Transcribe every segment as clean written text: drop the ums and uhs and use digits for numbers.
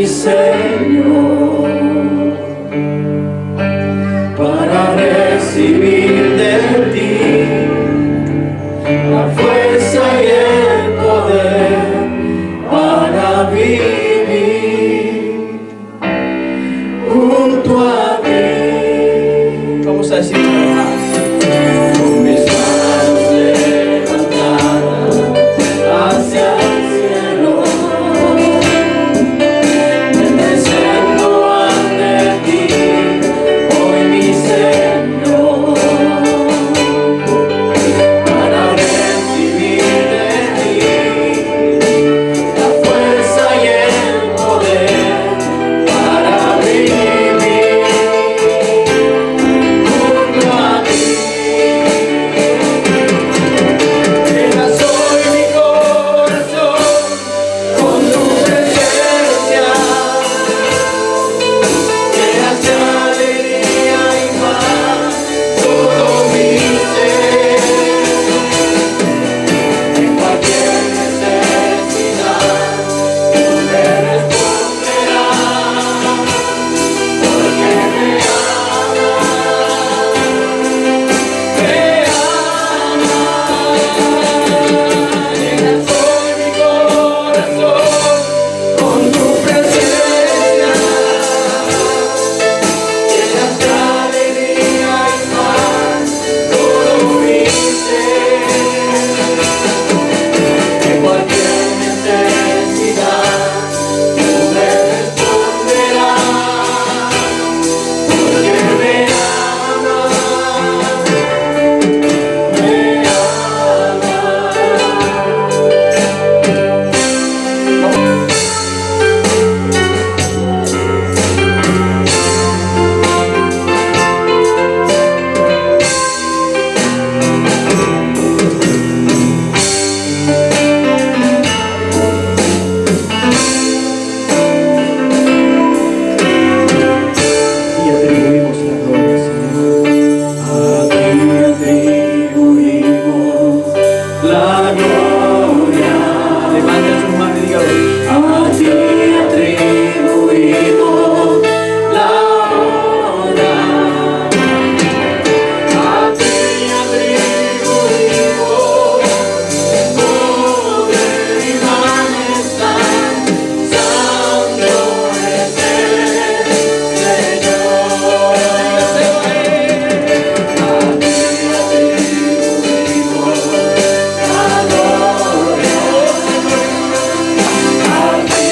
mi Señor, para recibir de ti la fuerza y el poder para vivir junto a ti. Vamos a decir más. Con mis manos levantadas hacia el cielo, me presento ante ti, hoy mi Señor, para recibir de ti la fuerza y el poder para vivir junto a ti. Llenas hoy mi corazón con tu presencia, llenas de alegría y paz todo mi ser. En cualquier necesidad tú me responderás, porque me llenas hoy mi corazón con tu presencia, llenas de alegría y paz todo mi ser. En cualquier necesidad tú me responderás, porque me amas, me y atribuimos la gloria, Señor. A ti atribuimos la gloria. Levanta sus manos y dígalo. A ti atribuimos la honra. A ti atribuimos poder y majestad. Santo es el Señor. A ti atribuimos la gloria. A ti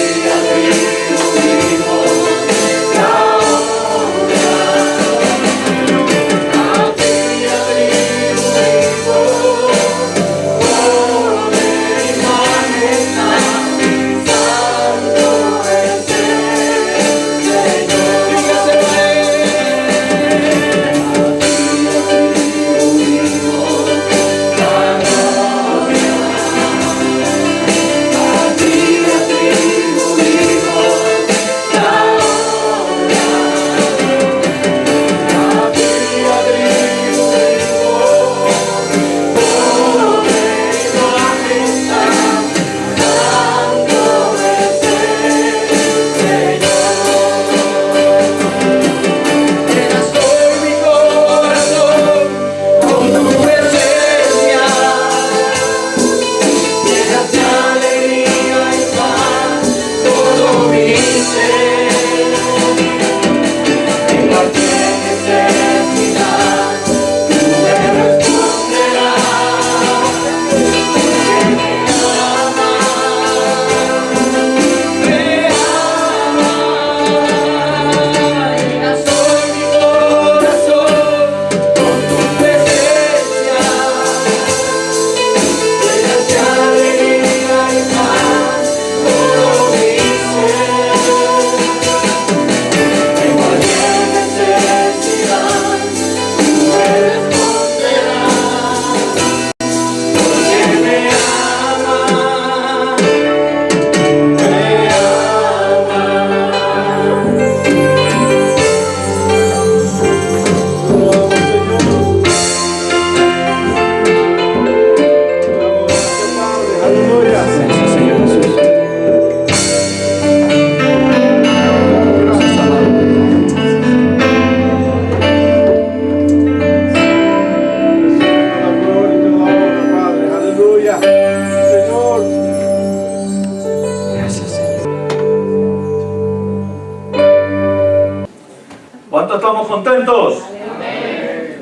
¿Estamos contentos? Amén.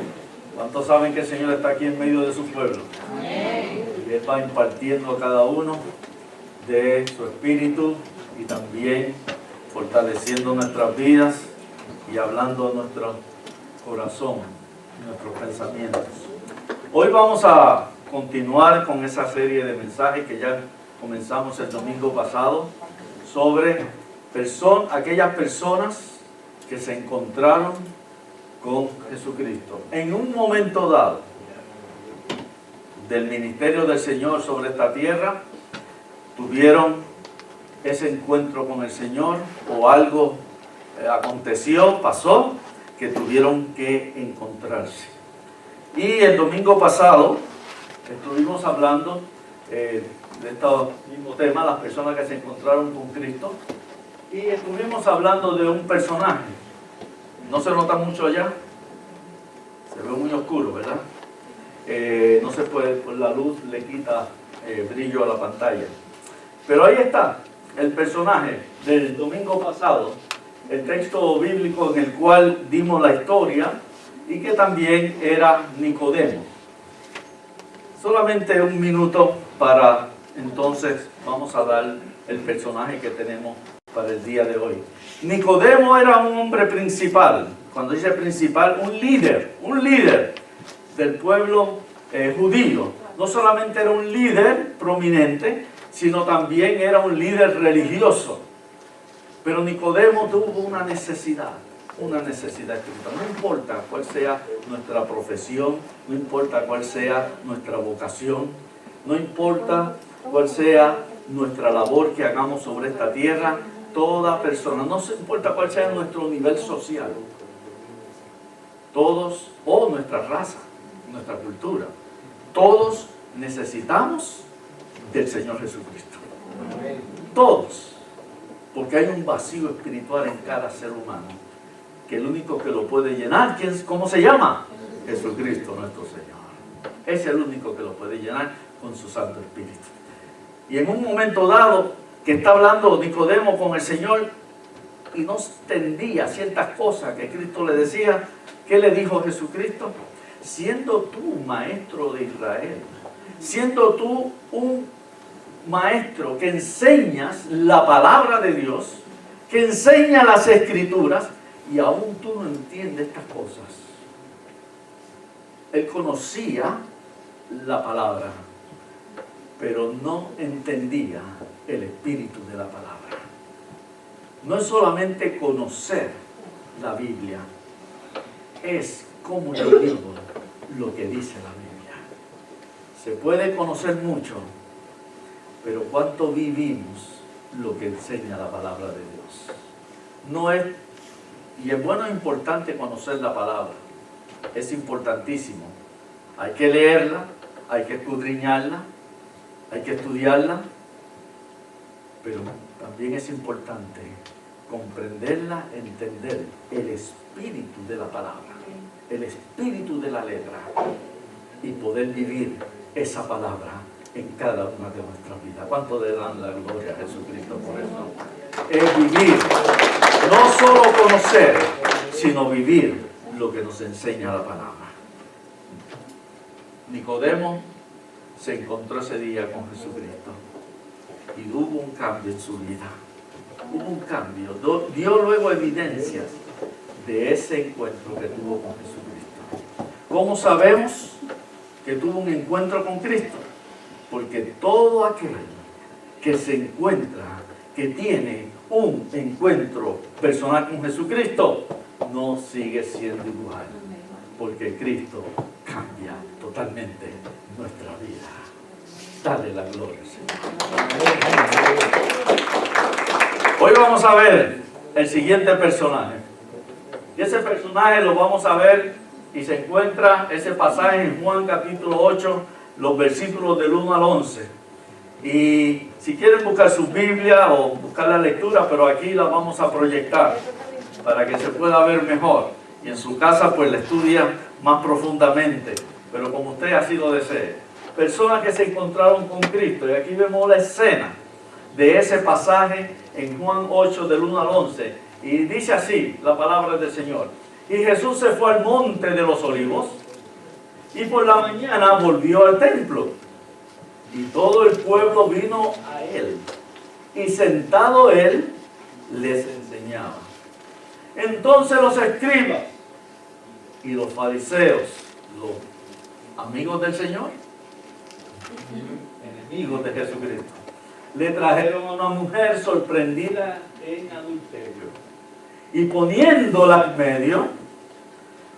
¿Cuántos saben que el Señor está aquí en medio de su pueblo? Amén. Y Él va impartiendo a cada uno de su espíritu y también fortaleciendo nuestras vidas y hablando a nuestro corazón, nuestros pensamientos. Hoy vamos a continuar con esa serie de mensajes que ya comenzamos el domingo pasado sobre aquellas personas que se encontraron con Jesucristo. En un momento dado del ministerio del Señor sobre esta tierra, tuvieron ese encuentro con el Señor o algo aconteció, pasó, que tuvieron que encontrarse. Y el domingo pasado estuvimos hablando de este mismo tema, las personas que se encontraron con Cristo, y estuvimos hablando de un personaje. No se nota mucho allá, se ve muy oscuro, ¿verdad? No se puede, pues la luz le quita brillo a la pantalla. Pero ahí está, el personaje del domingo pasado, el texto bíblico en el cual dimos la historia y que también era Nicodemo. Solamente un minuto para entonces vamos a dar el personaje que tenemos para el día de hoy. Nicodemo era un hombre principal. Cuando dice principal, un líder del pueblo judío. No solamente era un líder prominente, sino también era un líder religioso. Pero Nicodemo tuvo una necesidad espiritual. No importa cuál sea nuestra profesión, no importa cuál sea nuestra vocación, no importa cuál sea nuestra labor que hagamos sobre esta tierra, toda persona, no importa cuál sea nuestro nivel social, todos, o nuestra raza, nuestra cultura, todos necesitamos del Señor Jesucristo. Todos. Porque hay un vacío espiritual en cada ser humano, que el único que lo puede llenar, ¿cómo se llama? Jesucristo nuestro Señor. Es el único que lo puede llenar con su Santo Espíritu. Y en un momento dado, que está hablando Nicodemo con el Señor, y no entendía ciertas cosas que Cristo le decía, ¿qué le dijo Jesucristo? Siendo tú maestro de Israel, siendo tú un maestro que enseñas la palabra de Dios, que enseña las escrituras, y aún tú no entiendes estas cosas. Él conocía la palabra, pero no entendía el espíritu de la palabra. No es solamente conocer la Biblia, es cómo yo vivo lo que dice la Biblia. Se puede conocer mucho, pero ¿cuánto vivimos lo que enseña la palabra de Dios? No es, y es bueno, es importante conocer la palabra, es importantísimo. Hay que leerla, hay que escudriñarla, hay que estudiarla, pero también es importante comprenderla, entender el espíritu de la palabra, el espíritu de la letra, y poder vivir esa palabra en cada una de nuestras vidas. ¿Cuánto le dan la gloria a Jesucristo por eso? Es vivir, no solo conocer, sino vivir lo que nos enseña la palabra. Nicodemo se encontró ese día con Jesucristo y hubo un cambio en su vida. Hubo un cambio. Dio luego evidencias de ese encuentro que tuvo con Jesucristo. ¿Cómo sabemos que tuvo un encuentro con Cristo? Porque todo aquel que se encuentra, que tiene un encuentro personal con Jesucristo, no sigue siendo igual. Porque Cristo cambia totalmente nuestra vida. Dale la gloria, Señor. Hoy vamos a ver el siguiente personaje. Y ese personaje lo vamos a ver y se encuentra ese pasaje en Juan capítulo 8, los versículos del 1 al 11. Y si quieren buscar su Biblia o buscar la lectura, pero aquí la vamos a proyectar para que se pueda ver mejor. Y en su casa pues la estudia más profundamente, pero como usted así lo desee. Personas que se encontraron con Cristo. Y aquí vemos la escena de ese pasaje en Juan 8 del 1 al 11. Y dice así la palabra del Señor. Y Jesús se fue al monte de los olivos y por la mañana volvió al templo. Y todo el pueblo vino a él. Y sentado él, les enseñaba. Entonces los escribas y los fariseos, los amigos del Señor, enemigos de Jesucristo, le trajeron a una mujer sorprendida en adulterio. Y poniéndola en medio,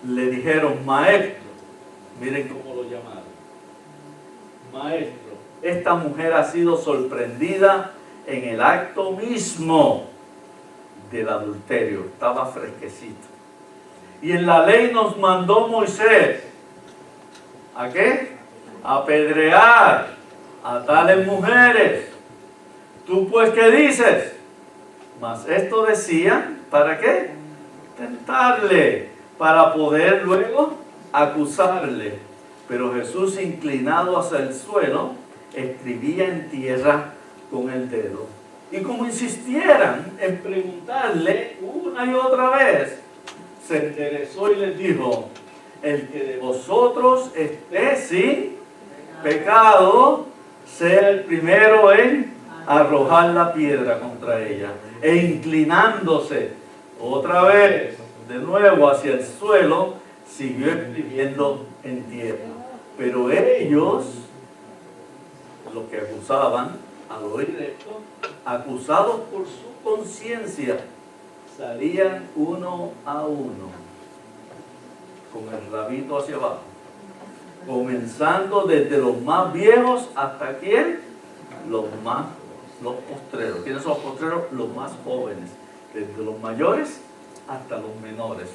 le dijeron: maestro, miren cómo lo llamaron, maestro, esta mujer ha sido sorprendida en el acto mismo del adulterio. Estaba fresquecito. Y en la ley nos mandó Moisés, ¿a qué? A apedrear a tales mujeres. ¿Tú pues qué dices? Mas esto decían, ¿para qué? Tentarle, para poder luego acusarle. Pero Jesús, inclinado hacia el suelo, escribía en tierra con el dedo. Y como insistieran en preguntarle una y otra vez, se enderezó y les dijo: el que de vosotros esté sin pecado, sea el primero en arrojar la piedra contra ella. E inclinándose otra vez de nuevo hacia el suelo, siguió escribiendo en tierra. Pero ellos, los que acusaban, al oír esto, acusados por su conciencia, salían uno a uno, con el rabito hacia abajo, comenzando desde los más viejos hasta quién, los postreros. ¿Quiénes son los postreros? Los más jóvenes, desde los mayores hasta los menores.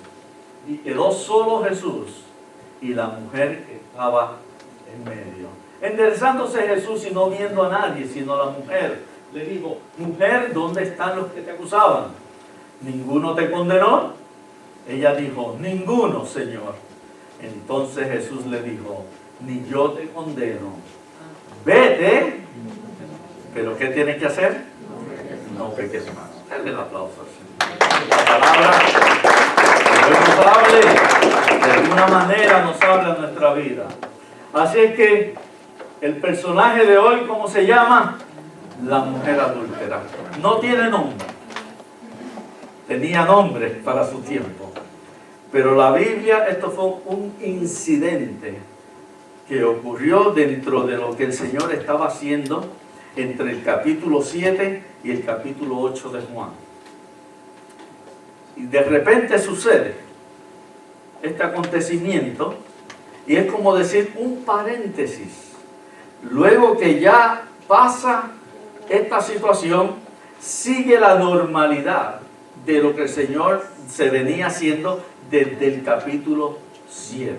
Y quedó solo Jesús y la mujer que estaba en medio. Enderezándose Jesús y no viendo a nadie sino a la mujer, le dijo: mujer, ¿dónde están los que te acusaban? ¿Ninguno te condenó? Ella dijo: ninguno, Señor. Entonces Jesús le dijo: ni yo te condeno. Vete. ¿Pero qué tienes que hacer? No peques más. Denle el aplauso al Señor. La palabra que hoy nos hable, de alguna manera nos habla en nuestra vida. Así es que el personaje de hoy, ¿cómo se llama? La mujer adúltera. No tiene nombre. Tenía nombre para su tiempo. Pero la Biblia, esto fue un incidente que ocurrió dentro de lo que el Señor estaba haciendo entre el capítulo 7 y el capítulo 8 de Juan. Y de repente sucede este acontecimiento, y es como decir un paréntesis. Luego que ya pasa esta situación, sigue la normalidad de lo que el Señor se venía haciendo desde el capítulo 7.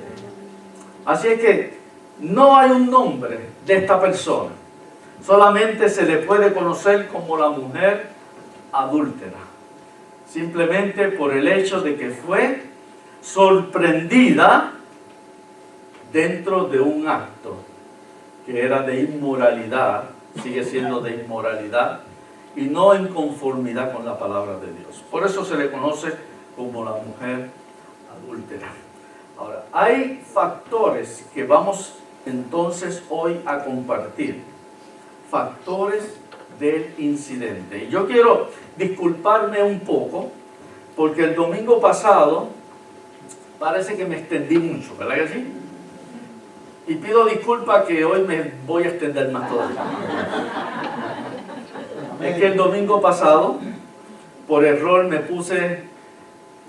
Así es que no hay un nombre de esta persona. Solamente se le puede conocer como la mujer adúltera. Simplemente por el hecho de que fue sorprendida dentro de un acto que era de inmoralidad, sigue siendo de inmoralidad, y no en conformidad con la palabra de Dios. Por eso se le conoce como la mujer adúltera. Ahora, hay factores que vamos entonces hoy a compartir. Factores del incidente. Y yo quiero disculparme un poco, porque el domingo pasado parece que me extendí mucho, ¿verdad que sí? Y pido disculpas que hoy me voy a extender más todavía. Es que el domingo pasado, por error, me puse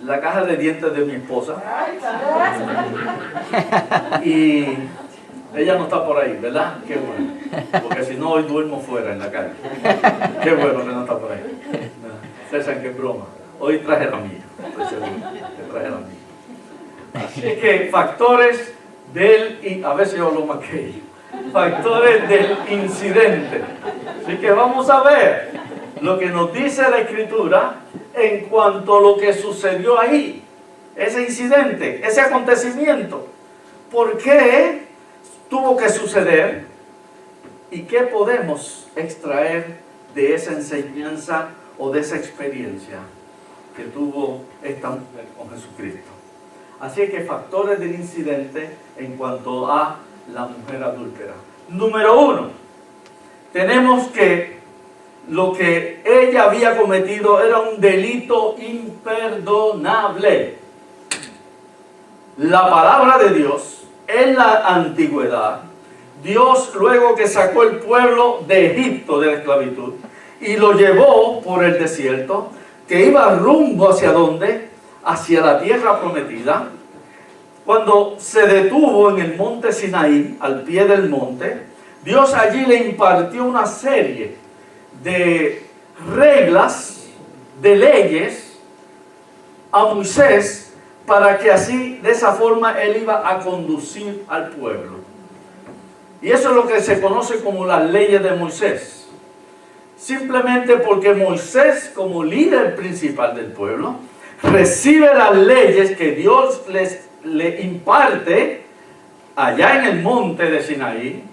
la caja de dientes de mi esposa. Y ella no está por ahí, ¿verdad? Qué bueno. Porque si no, hoy duermo fuera en la calle. Qué bueno que no está por ahí. César, qué broma. Hoy traje la mía. Estoy seguro que traje la mía. Así es que factores del... A veces yo hablo más que ella. Factores del incidente. Así que vamos a ver lo que nos dice la Escritura en cuanto a lo que sucedió ahí. Ese incidente, ese acontecimiento. ¿Por qué tuvo que suceder? ¿Y qué podemos extraer de esa enseñanza o de esa experiencia que tuvo esta mujer con Jesucristo? Así que factores del incidente en cuanto a la mujer adúltera. Número 1, tenemos que lo que ella había cometido era un delito imperdonable. La palabra de Dios en la antigüedad, Dios luego que sacó el pueblo de Egipto de la esclavitud y lo llevó por el desierto, que iba rumbo hacia dónde, hacia la tierra prometida. Cuando se detuvo en el monte Sinaí, al pie del monte, Dios allí le impartió una serie de reglas, de leyes a Moisés, para que así, de esa forma, él iba a conducir al pueblo. Y eso es lo que se conoce como las leyes de Moisés. Simplemente porque Moisés, como líder principal del pueblo, recibe las leyes que Dios le imparte allá en el monte de Sinaí,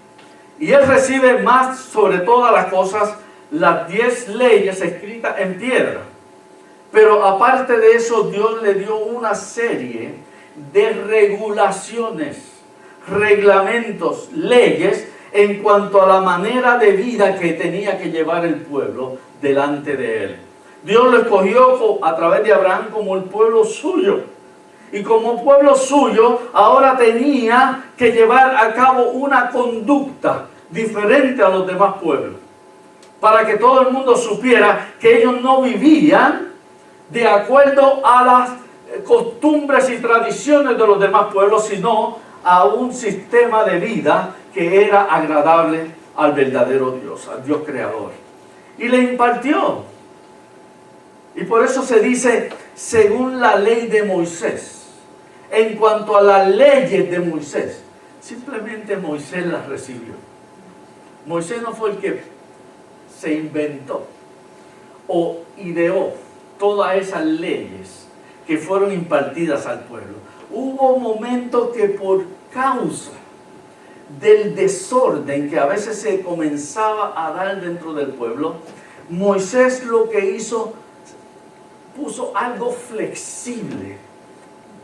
y él recibe más sobre todas las cosas las 10 leyes escritas en piedra. Pero aparte de eso, Dios le dio una serie de regulaciones, reglamentos, leyes en cuanto a la manera de vida que tenía que llevar el pueblo delante de él. Dios lo escogió a través de Abraham como el pueblo suyo. Y como pueblo suyo, ahora tenía que llevar a cabo una conducta diferente a los demás pueblos, para que todo el mundo supiera que ellos no vivían de acuerdo a las costumbres y tradiciones de los demás pueblos, sino a un sistema de vida que era agradable al verdadero Dios, al Dios creador. Y le impartió. Y por eso se dice, según la ley de Moisés. En cuanto a las leyes de Moisés, simplemente Moisés las recibió. Moisés no fue el que se inventó o ideó todas esas leyes que fueron impartidas al pueblo. Hubo momentos que por causa del desorden que a veces se comenzaba a dar dentro del pueblo, Moisés lo que hizo, puso algo flexible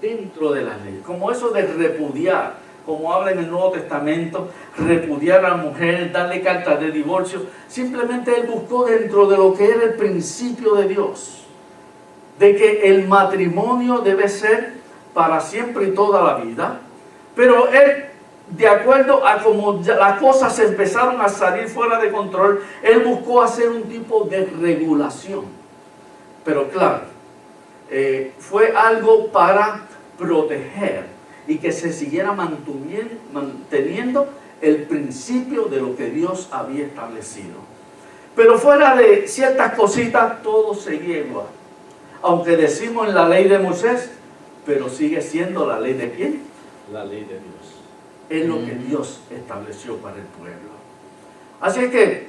dentro de la ley, como eso de repudiar, como habla en el Nuevo Testamento, repudiar a la mujer, darle cartas de divorcio. Simplemente él buscó dentro de lo que era el principio de Dios, de que el matrimonio debe ser para siempre y toda la vida, pero él, de acuerdo a cómo las cosas empezaron a salir fuera de control, él buscó hacer un tipo de regulación. Pero claro, fue algo para proteger y que se siguiera manteniendo el principio de lo que Dios había establecido. Pero fuera de ciertas cositas, todo seguía igual. Aunque decimos en la ley de Moisés, pero sigue siendo la ley de ¿quién? La ley de Dios. Es lo que Dios estableció para el pueblo. Así que,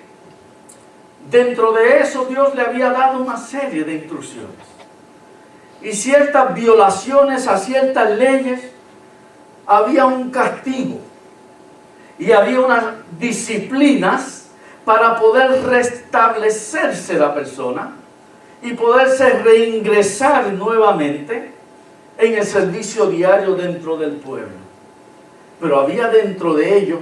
dentro de eso, Dios le había dado una serie de instrucciones. Y ciertas violaciones a ciertas leyes, había un castigo. Y había unas disciplinas para poder restablecerse la persona y poderse reingresar nuevamente en el servicio diario dentro del pueblo. Pero había dentro de ellos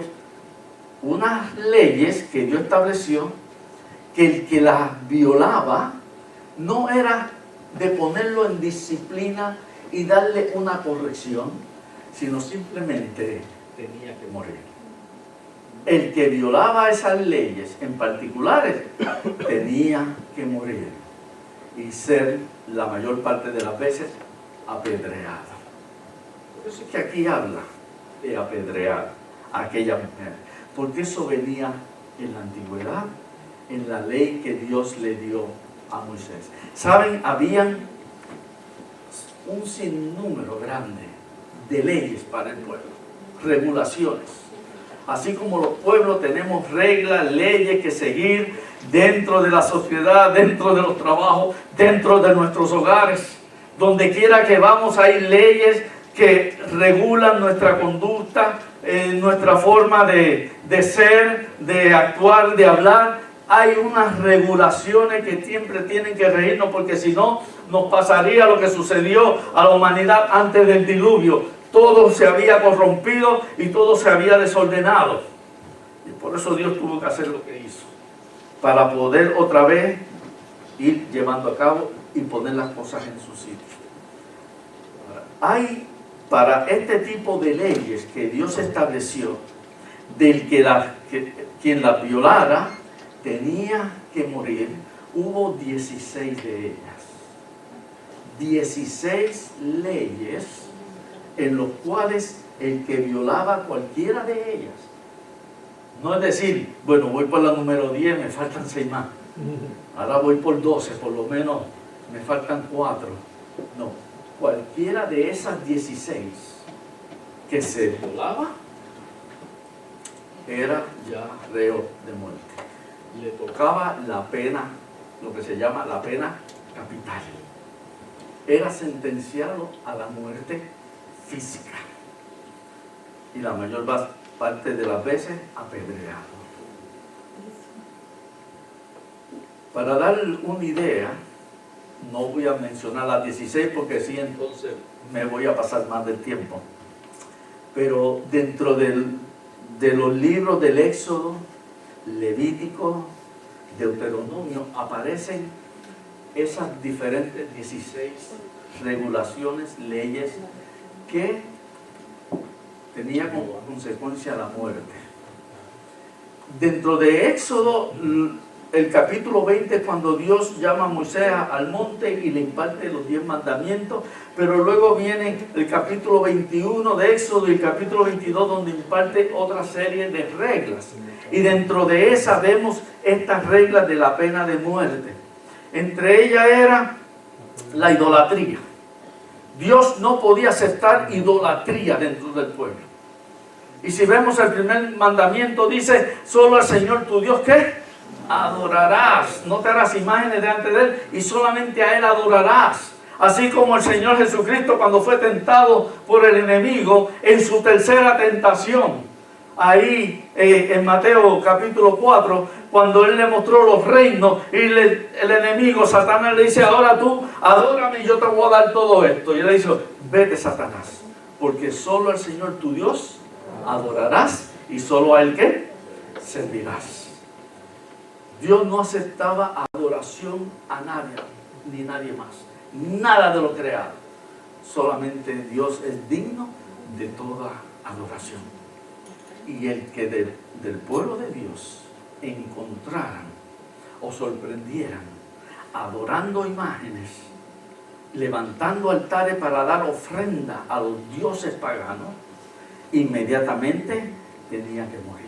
unas leyes que Dios estableció, que el que las violaba no era de ponerlo en disciplina y darle una corrección, sino simplemente tenía que morir. El que violaba esas leyes en particulares tenía que morir y ser la mayor parte de las veces apedreado. Por eso es que aquí habla de apedrear a aquella mujer, porque eso venía en la antigüedad, en la ley que Dios le dio a Moisés. ¿Saben? Habían un sinnúmero grande de leyes para el pueblo, regulaciones. Así como los pueblos tenemos reglas, leyes que seguir dentro de la sociedad, dentro de los trabajos, dentro de nuestros hogares. Donde quiera que vamos hay leyes que regulan nuestra conducta, nuestra forma de ser, de actuar, de hablar. hay unas regulaciones que siempre tienen que regirnos, porque si no nos pasaría lo que sucedió a la humanidad antes del diluvio. Todo se había corrompido y todo se había desordenado. Y por eso Dios tuvo que hacer lo que hizo, para poder otra vez ir llevando a cabo y poner las cosas en su sitio. Hay para este tipo de leyes que Dios estableció, del que quien las violara tenía que morir. Hubo 16 de ellas. 16 leyes en los cuales el que violaba cualquiera de ellas, no es decir, bueno, voy por la número 10, me faltan 6 más. Ahora voy por 12, por lo menos me faltan 4. No, cualquiera de esas 16 que se violaba era ya reo de muerte. Le tocaba la pena, lo que se llama la pena capital. Era sentenciado a la muerte física. Y la mayor parte de las veces apedreado. Para dar una idea, no voy a mencionar las 16 porque sí, entonces me voy a pasar más del tiempo. Pero dentro de los libros del Éxodo, Levítico, Deuteronomio, aparecen esas diferentes 16 regulaciones, leyes que tenían como consecuencia la muerte. Dentro de Éxodo, el capítulo 20 es cuando Dios llama a Moisés al monte y le imparte los 10 mandamientos, pero luego viene el capítulo 21 de Éxodo y el capítulo 22 donde imparte otra serie de reglas. Y dentro de esas vemos estas reglas de la pena de muerte. Entre ellas era la idolatría. Dios no podía aceptar idolatría dentro del pueblo. Y si vemos el primer mandamiento, dice, solo al Señor tu Dios, ¿qué? Adorarás. No te harás imágenes delante de Él y solamente a Él adorarás. Así como el Señor Jesucristo cuando fue tentado por el enemigo en su tercera tentación. Ahí en Mateo capítulo 4, cuando Él le mostró los reinos y el enemigo, Satanás, le dice, ahora tú adórame y yo te voy a dar todo esto. Y Él le dice, vete Satanás, porque solo al Señor tu Dios adorarás y solo a Él ¿qué? Servirás. Dios no aceptaba adoración a nadie, ni nadie más. Nada de lo creado. Solamente Dios es digno de toda adoración. Y el que del pueblo de Dios encontraran o sorprendieran adorando imágenes, levantando altares para dar ofrenda a los dioses paganos, inmediatamente tenía que morir.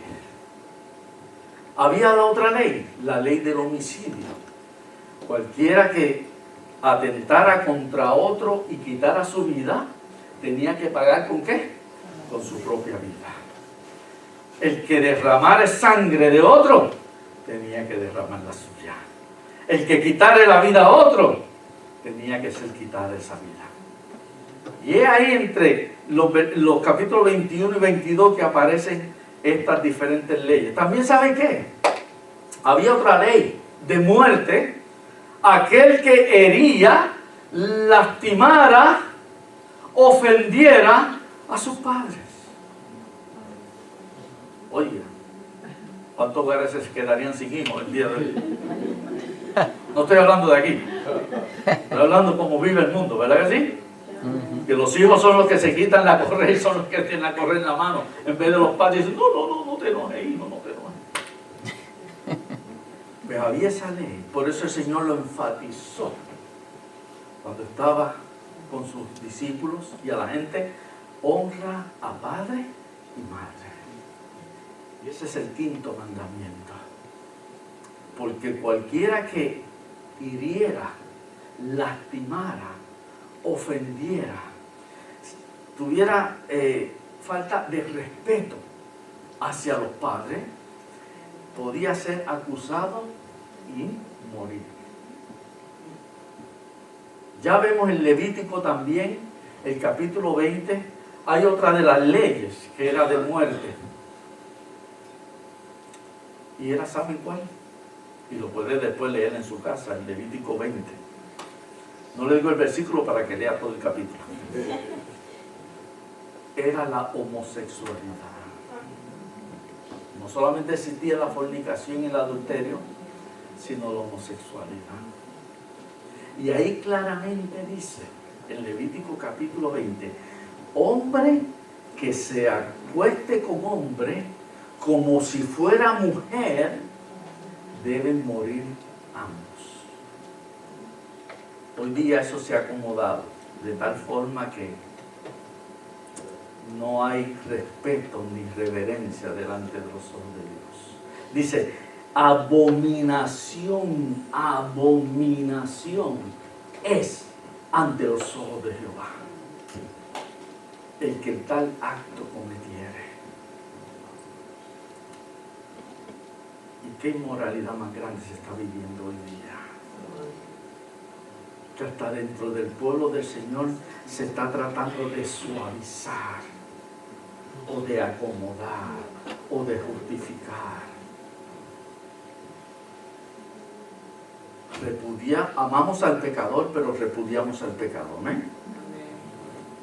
Había la otra ley, la ley del homicidio. Cualquiera que atentara contra otro y quitara su vida, tenía que pagar ¿con qué? Con su propia vida. El que derramara sangre de otro, tenía que derramar la suya. El que quitara la vida a otro, tenía que ser quitada esa vida. Y es ahí entre los capítulos 21 y 22 que aparecen estas diferentes leyes. También ¿saben qué? Había otra ley de muerte. Aquel que hería, lastimara, ofendiera a sus padres. Oye, ¿cuántos hogares se quedarían sin hijos el día de hoy? No estoy hablando de aquí. Estoy hablando como vive el mundo, ¿verdad que sí? Que los hijos son los que se quitan la correa y son los que tienen la correa en la mano. En vez de los padres dicen, no te enojes, hijo, no te enojes. Pero había esa ley. Por eso el Señor lo enfatizó cuando estaba con sus discípulos y a la gente. Honra a padre y madre. Y ese es el quinto mandamiento. Porque cualquiera que hiriera, lastimara, ofendiera, tuviera falta de respeto hacia los padres, podía ser acusado y morir. Ya vemos en Levítico también, el capítulo 20, hay otra de las leyes que era de muerte. Y era, ¿saben cuál? Y lo puede después leer en su casa, en Levítico 20. No le digo el versículo para que lea todo el capítulo. Era la homosexualidad. No solamente existía la fornicación y el adulterio, sino la homosexualidad. Y ahí claramente dice, en Levítico capítulo 20, hombre que se acueste con hombre como si fuera mujer, deben morir ambos. Hoy día eso se ha acomodado de tal forma que no hay respeto ni reverencia delante de los ojos de Dios. Dice, abominación, abominación es ante los ojos de Jehová el que tal acto cometiere. ¿Y qué inmoralidad más grande se está viviendo hoy día? Que hasta dentro del pueblo del Señor se está tratando de suavizar, o de acomodar, o de justificar. Amamos al pecador, pero repudiamos al pecado. ¿Amén?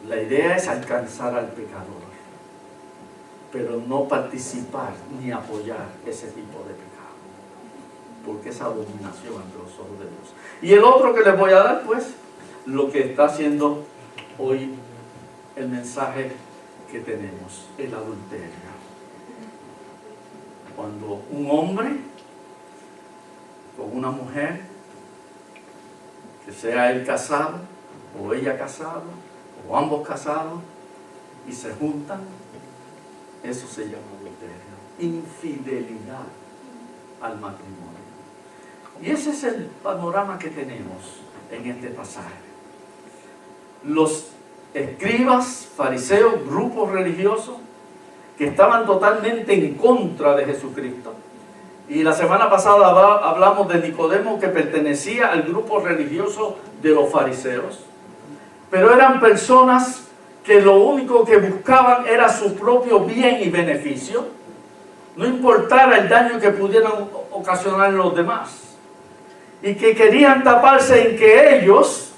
La idea es alcanzar al pecador, pero no participar ni apoyar ese tipo de pecado, porque es abominación ante los ojos de Dios. Y el otro que les voy a dar, pues, lo que está haciendo hoy el mensaje que tenemos, el adulterio. Cuando un hombre con una mujer, que sea él casado o ella casada o ambos casados, y se juntan, eso se llama adulterio, infidelidad al matrimonio. Y ese es el panorama que tenemos en este pasaje. Los escribas, fariseos, grupos religiosos que estaban totalmente en contra de Jesucristo. Y la semana pasada hablamos de Nicodemo, que pertenecía al grupo religioso de los fariseos. Pero eran personas que lo único que buscaban era su propio bien y beneficio, no importara el daño que pudieran ocasionar en los demás. Y que querían taparse en que ellos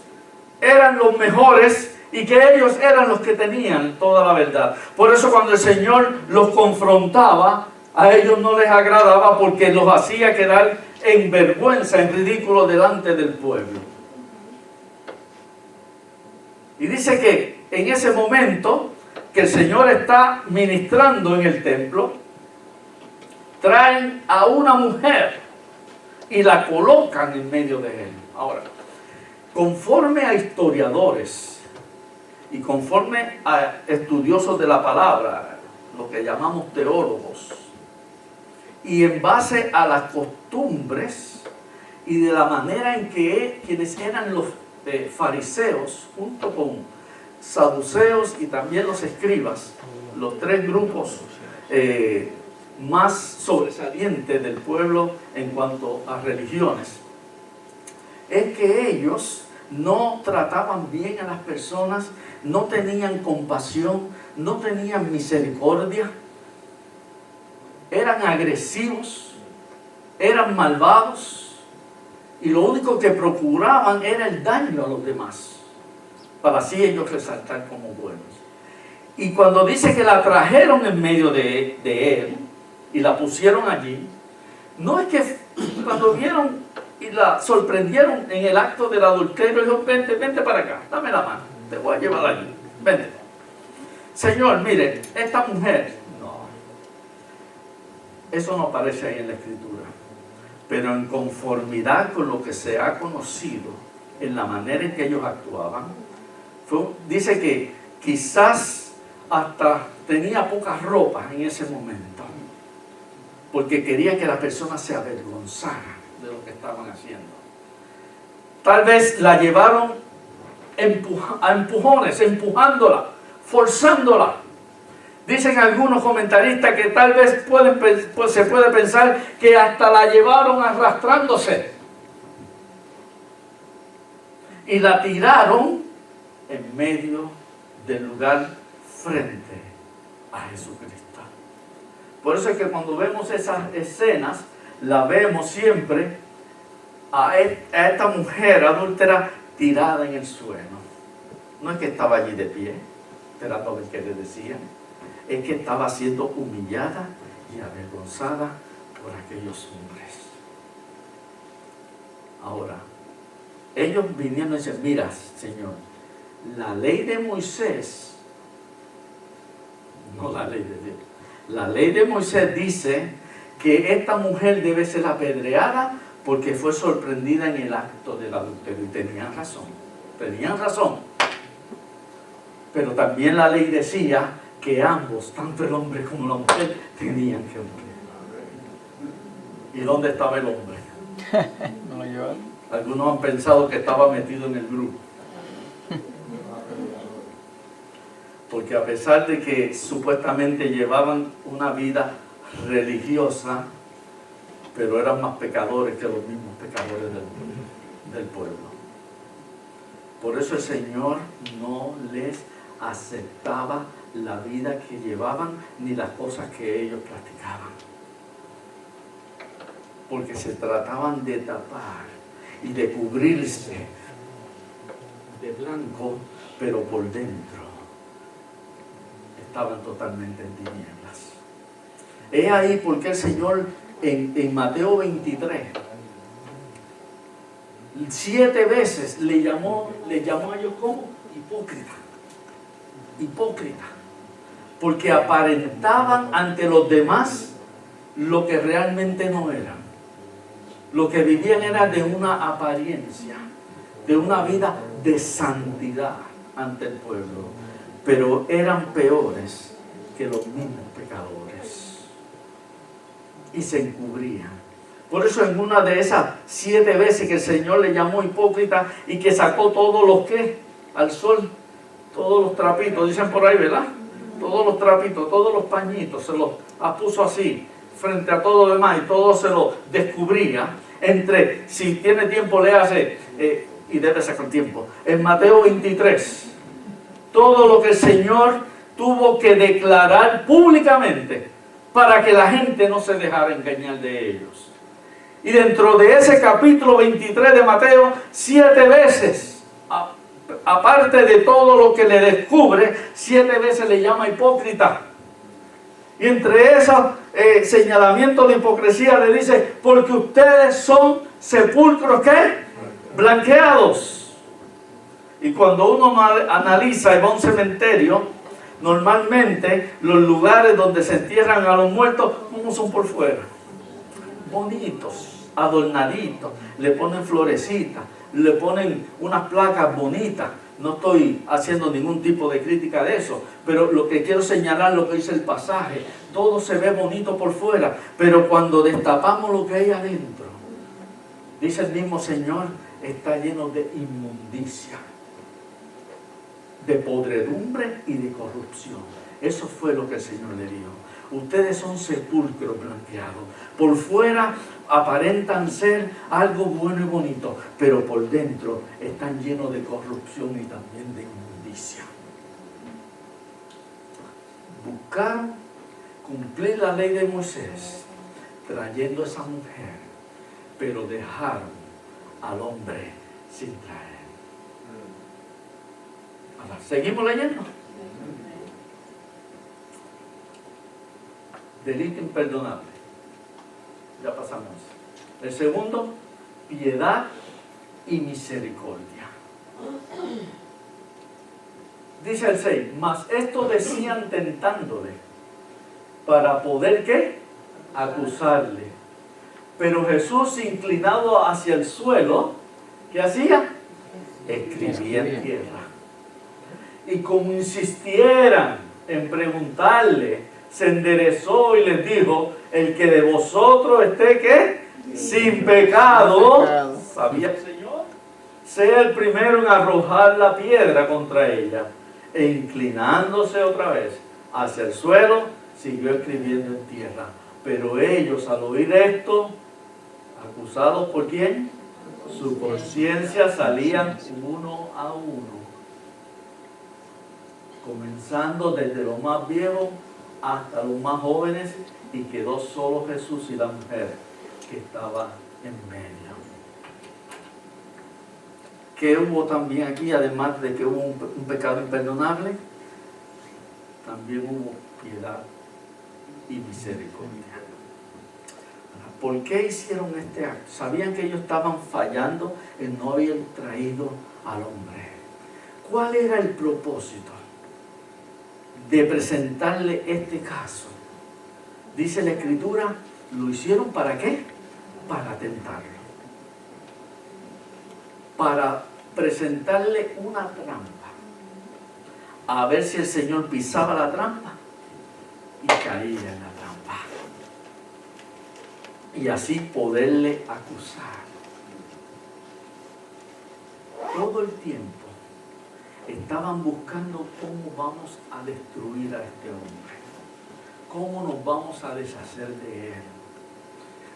eran los mejores y que ellos eran los que tenían toda la verdad. Por eso cuando el Señor los confrontaba, a ellos no les agradaba, porque los hacía quedar en vergüenza, en ridículo delante del pueblo. Y dice que en ese momento que el Señor está ministrando en el templo, traen a una mujer y la colocan en medio de él. Ahora, conforme a historiadores y conforme a estudiosos de la palabra, lo que llamamos teólogos, y en base a las costumbres y de la manera en que quienes eran los fariseos, junto con saduceos y también los escribas, los tres grupos más sobresalientes del pueblo en cuanto a religiones, es que ellos no trataban bien a las personas, no tenían compasión, no tenían misericordia, eran agresivos, eran malvados, y lo único que procuraban era el daño a los demás, para así ellos resaltar como buenos. Y cuando dice que la trajeron en medio de él y la pusieron allí, no es que cuando vieron y la sorprendieron en el acto del adulterio, dijo: vente para acá, dame la mano, te voy a llevar allí, vente. Señor, mire, esta mujer, no, eso no aparece ahí en la Escritura, pero en conformidad con lo que se ha conocido, en la manera en que ellos actuaban, dice que quizás hasta tenía pocas ropas en ese momento, porque quería que la persona se avergonzara de lo que estaban haciendo. Tal vez la llevaron a empujones, empujándola, forzándola. Dicen algunos comentaristas que tal vez se puede pensar que hasta la llevaron arrastrándose y la tiraron en medio del lugar frente a Jesucristo. Por eso es que cuando vemos esas escenas, la vemos siempre a esta mujer adúltera tirada en el suelo. No es que estaba allí de pie, esperando a ver qué le decían. Es que estaba siendo humillada y avergonzada por aquellos hombres. Ahora, ellos vinieron y decían, mira, Señor, la ley de Moisés, no la ley de Dios, la ley de Moisés dice que esta mujer debe ser apedreada porque fue sorprendida en el acto del adulterio. Y tenían razón. Pero también la ley decía que ambos, tanto el hombre como la mujer, tenían que morir. ¿Y dónde estaba el hombre? ¿No lo llevaron? Algunos han pensado que estaba metido en el grupo. Porque a pesar de que supuestamente llevaban una vida religiosa, pero eran más pecadores que los mismos pecadores del pueblo. Por eso el Señor no les aceptaba la vida que llevaban ni las cosas que ellos practicaban. Porque se trataban de tapar y de cubrirse de blanco, pero por dentro estaban totalmente en tinieblas. Es ahí porque el Señor en Mateo 23 7 veces le llamó a ellos como hipócrita, porque aparentaban ante los demás lo que realmente no eran. Lo que vivían era de una apariencia, de una vida de santidad ante el pueblo, pero eran peores que los mismos pecadores y se encubrían. Por eso en una de esas 7 veces que el Señor le llamó hipócrita y que sacó todos los que al sol, todos los trapitos, dicen por ahí, ¿verdad? Todos los trapitos, todos los pañitos, se los puso así frente a todo lo demás y todo se lo descubría. Si tiene tiempo, léase, y debe sacar tiempo, en Mateo 23, todo lo que el Señor tuvo que declarar públicamente para que la gente no se dejara engañar de ellos. Y dentro de ese capítulo 23 de Mateo, 7 veces, aparte de todo lo que le descubre, 7 veces le llama hipócrita. Y entre esos señalamientos de hipocresía le dice, porque ustedes son sepulcros, ¿qué? Blanqueados. Y cuando uno analiza y va a un cementerio, normalmente los lugares donde se entierran a los muertos, ¿cómo son por fuera? Bonitos, adornaditos, le ponen florecitas, le ponen unas placas bonitas. No estoy haciendo ningún tipo de crítica de eso, pero lo que quiero señalar, lo que dice el pasaje, todo se ve bonito por fuera, pero cuando destapamos lo que hay adentro, dice el mismo Señor, está lleno de inmundicia, de podredumbre y de corrupción. Eso fue lo que el Señor le dijo. Ustedes son sepulcros blanqueados. Por fuera aparentan ser algo bueno y bonito, pero por dentro están llenos de corrupción y también de inmundicia. Buscaron cumplir la ley de Moisés, trayendo a esa mujer, pero dejaron al hombre sin traer. Ahora, ¿seguimos leyendo? Delito imperdonable. Ya pasamos. El segundo, piedad y misericordia. Dice el 6, mas esto decían tentándole, para poder, ¿qué? Acusarle. Pero Jesús, inclinado hacia el suelo, ¿qué hacía? Escribía en tierra. Y como insistieran en preguntarle, se enderezó y les dijo, el que de vosotros esté, ¿qué? Sin pecado, ¿sabía el Señor? Sea el primero en arrojar la piedra contra ella. E inclinándose otra vez hacia el suelo, siguió escribiendo en tierra. Pero ellos, al oír esto, acusados por ¿quién? Su conciencia, salían uno a uno, comenzando desde los más viejos hasta los más jóvenes, y quedó solo Jesús y la mujer que estaba en medio. ¿Qué hubo también aquí? Además de que hubo un pecado imperdonable, también hubo piedad y misericordia. ¿Por qué hicieron este acto? Sabían que ellos estaban fallando en no haber traído al hombre. ¿Cuál era el propósito de presentarle este caso? Dice la Escritura, ¿lo hicieron para qué? Para tentarlo. Para presentarle una trampa. A ver si el Señor pisaba la trampa y caía en la trampa. Y así poderle acusar. Todo el tiempo estaban buscando cómo vamos a destruir a este hombre. Cómo nos vamos a deshacer de él.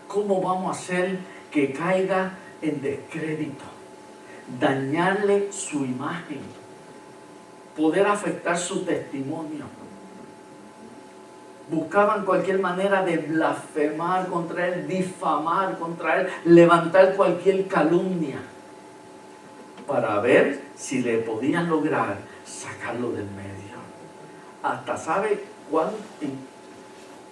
Cómo vamos a hacer que caiga en descrédito. Dañarle su imagen. Poder afectar su testimonio. Buscaban cualquier manera de blasfemar contra él, difamar contra él, levantar cualquier calumnia para ver si le podían lograr sacarlo del medio. Hasta sabe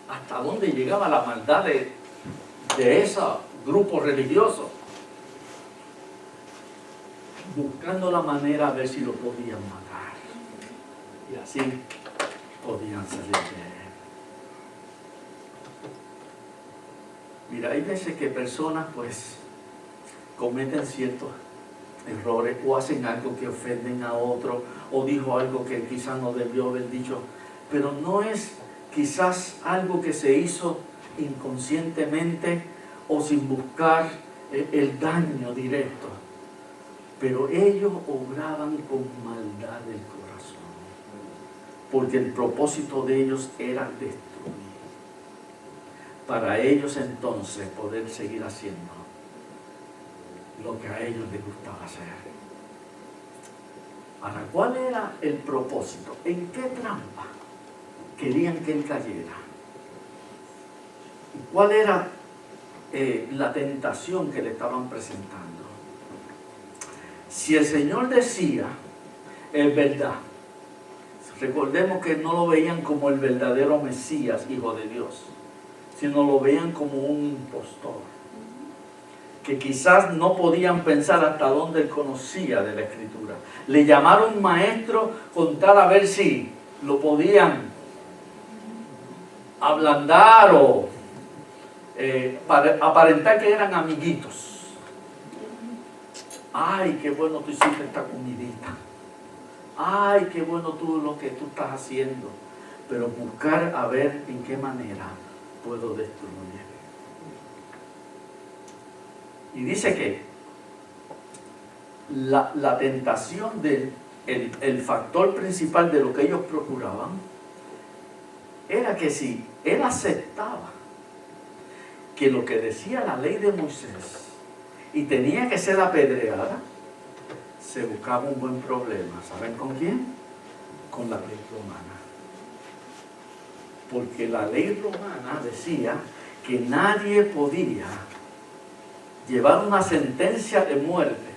hasta dónde llegaba la maldad de ese grupo religioso, buscando la manera a ver si lo podían matar, y así podían salir de él. Mira, hay veces que personas pues cometen ciertos errores o hacen algo que ofenden a otro o dijo algo que quizás no debió haber dicho, pero no es quizás algo que se hizo inconscientemente o sin buscar el daño directo, pero ellos obraban con maldad del corazón, porque el propósito de ellos era destruir, para ellos entonces poder seguir haciendo lo que a ellos les gustaba hacer. Ahora, ¿cuál era el propósito? ¿En qué trampa querían que él cayera? ¿Cuál era la tentación que le estaban presentando? Si el Señor decía, es verdad, recordemos que no lo veían como el verdadero Mesías, Hijo de Dios, sino lo veían como un impostor, que quizás no podían pensar hasta dónde él conocía de la Escritura. Le llamaron maestro con tal a ver si lo podían ablandar o para aparentar que eran amiguitos. Ay, qué bueno tú hiciste esta comidita. Ay, qué bueno tú lo que tú estás haciendo. Pero buscar a ver en qué manera puedo destruir. Y dice que la tentación el factor principal de lo que ellos procuraban era que si él aceptaba que lo que decía la ley de Moisés y tenía que ser apedreada, se buscaba un buen problema. ¿Saben con quién? Con la ley romana. Porque la ley romana decía que nadie podía llevar una sentencia de muerte,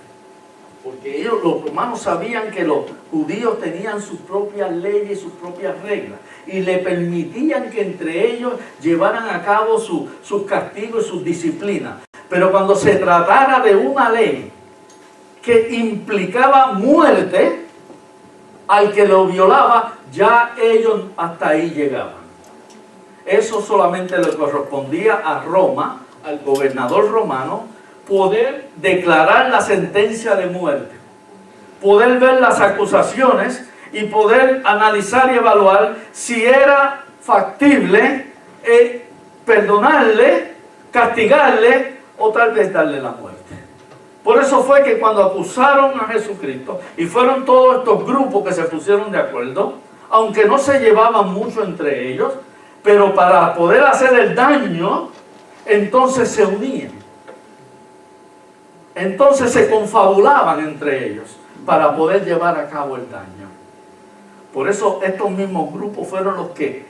porque ellos, los romanos, sabían que los judíos tenían sus propias leyes y sus propias reglas, y le permitían que entre ellos llevaran a cabo sus castigos y sus disciplinas. Pero cuando se tratara de una ley que implicaba muerte al que lo violaba, ya ellos hasta ahí llegaban. Eso solamente le correspondía a Roma, al gobernador romano, poder declarar la sentencia de muerte, poder ver las acusaciones y poder analizar y evaluar si era factible perdonarle, castigarle o tal vez darle la muerte. Por eso fue que cuando acusaron a Jesucristo, y fueron todos estos grupos que se pusieron de acuerdo, aunque no se llevaban mucho entre ellos, pero para poder hacer el daño, entonces se unían. Entonces se confabulaban entre ellos para poder llevar a cabo el daño. Por eso estos mismos grupos fueron los que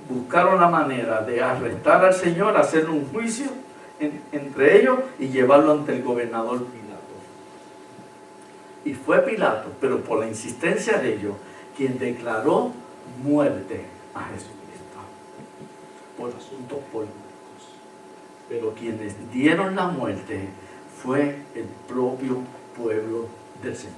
buscaron la manera de arrestar al Señor, hacerle un juicio entre ellos y llevarlo ante el gobernador Pilato. Y fue Pilato, pero por la insistencia de ellos, quien declaró muerte a Jesucristo por asuntos políticos. Pero quienes dieron la muerte fue el propio pueblo del Señor.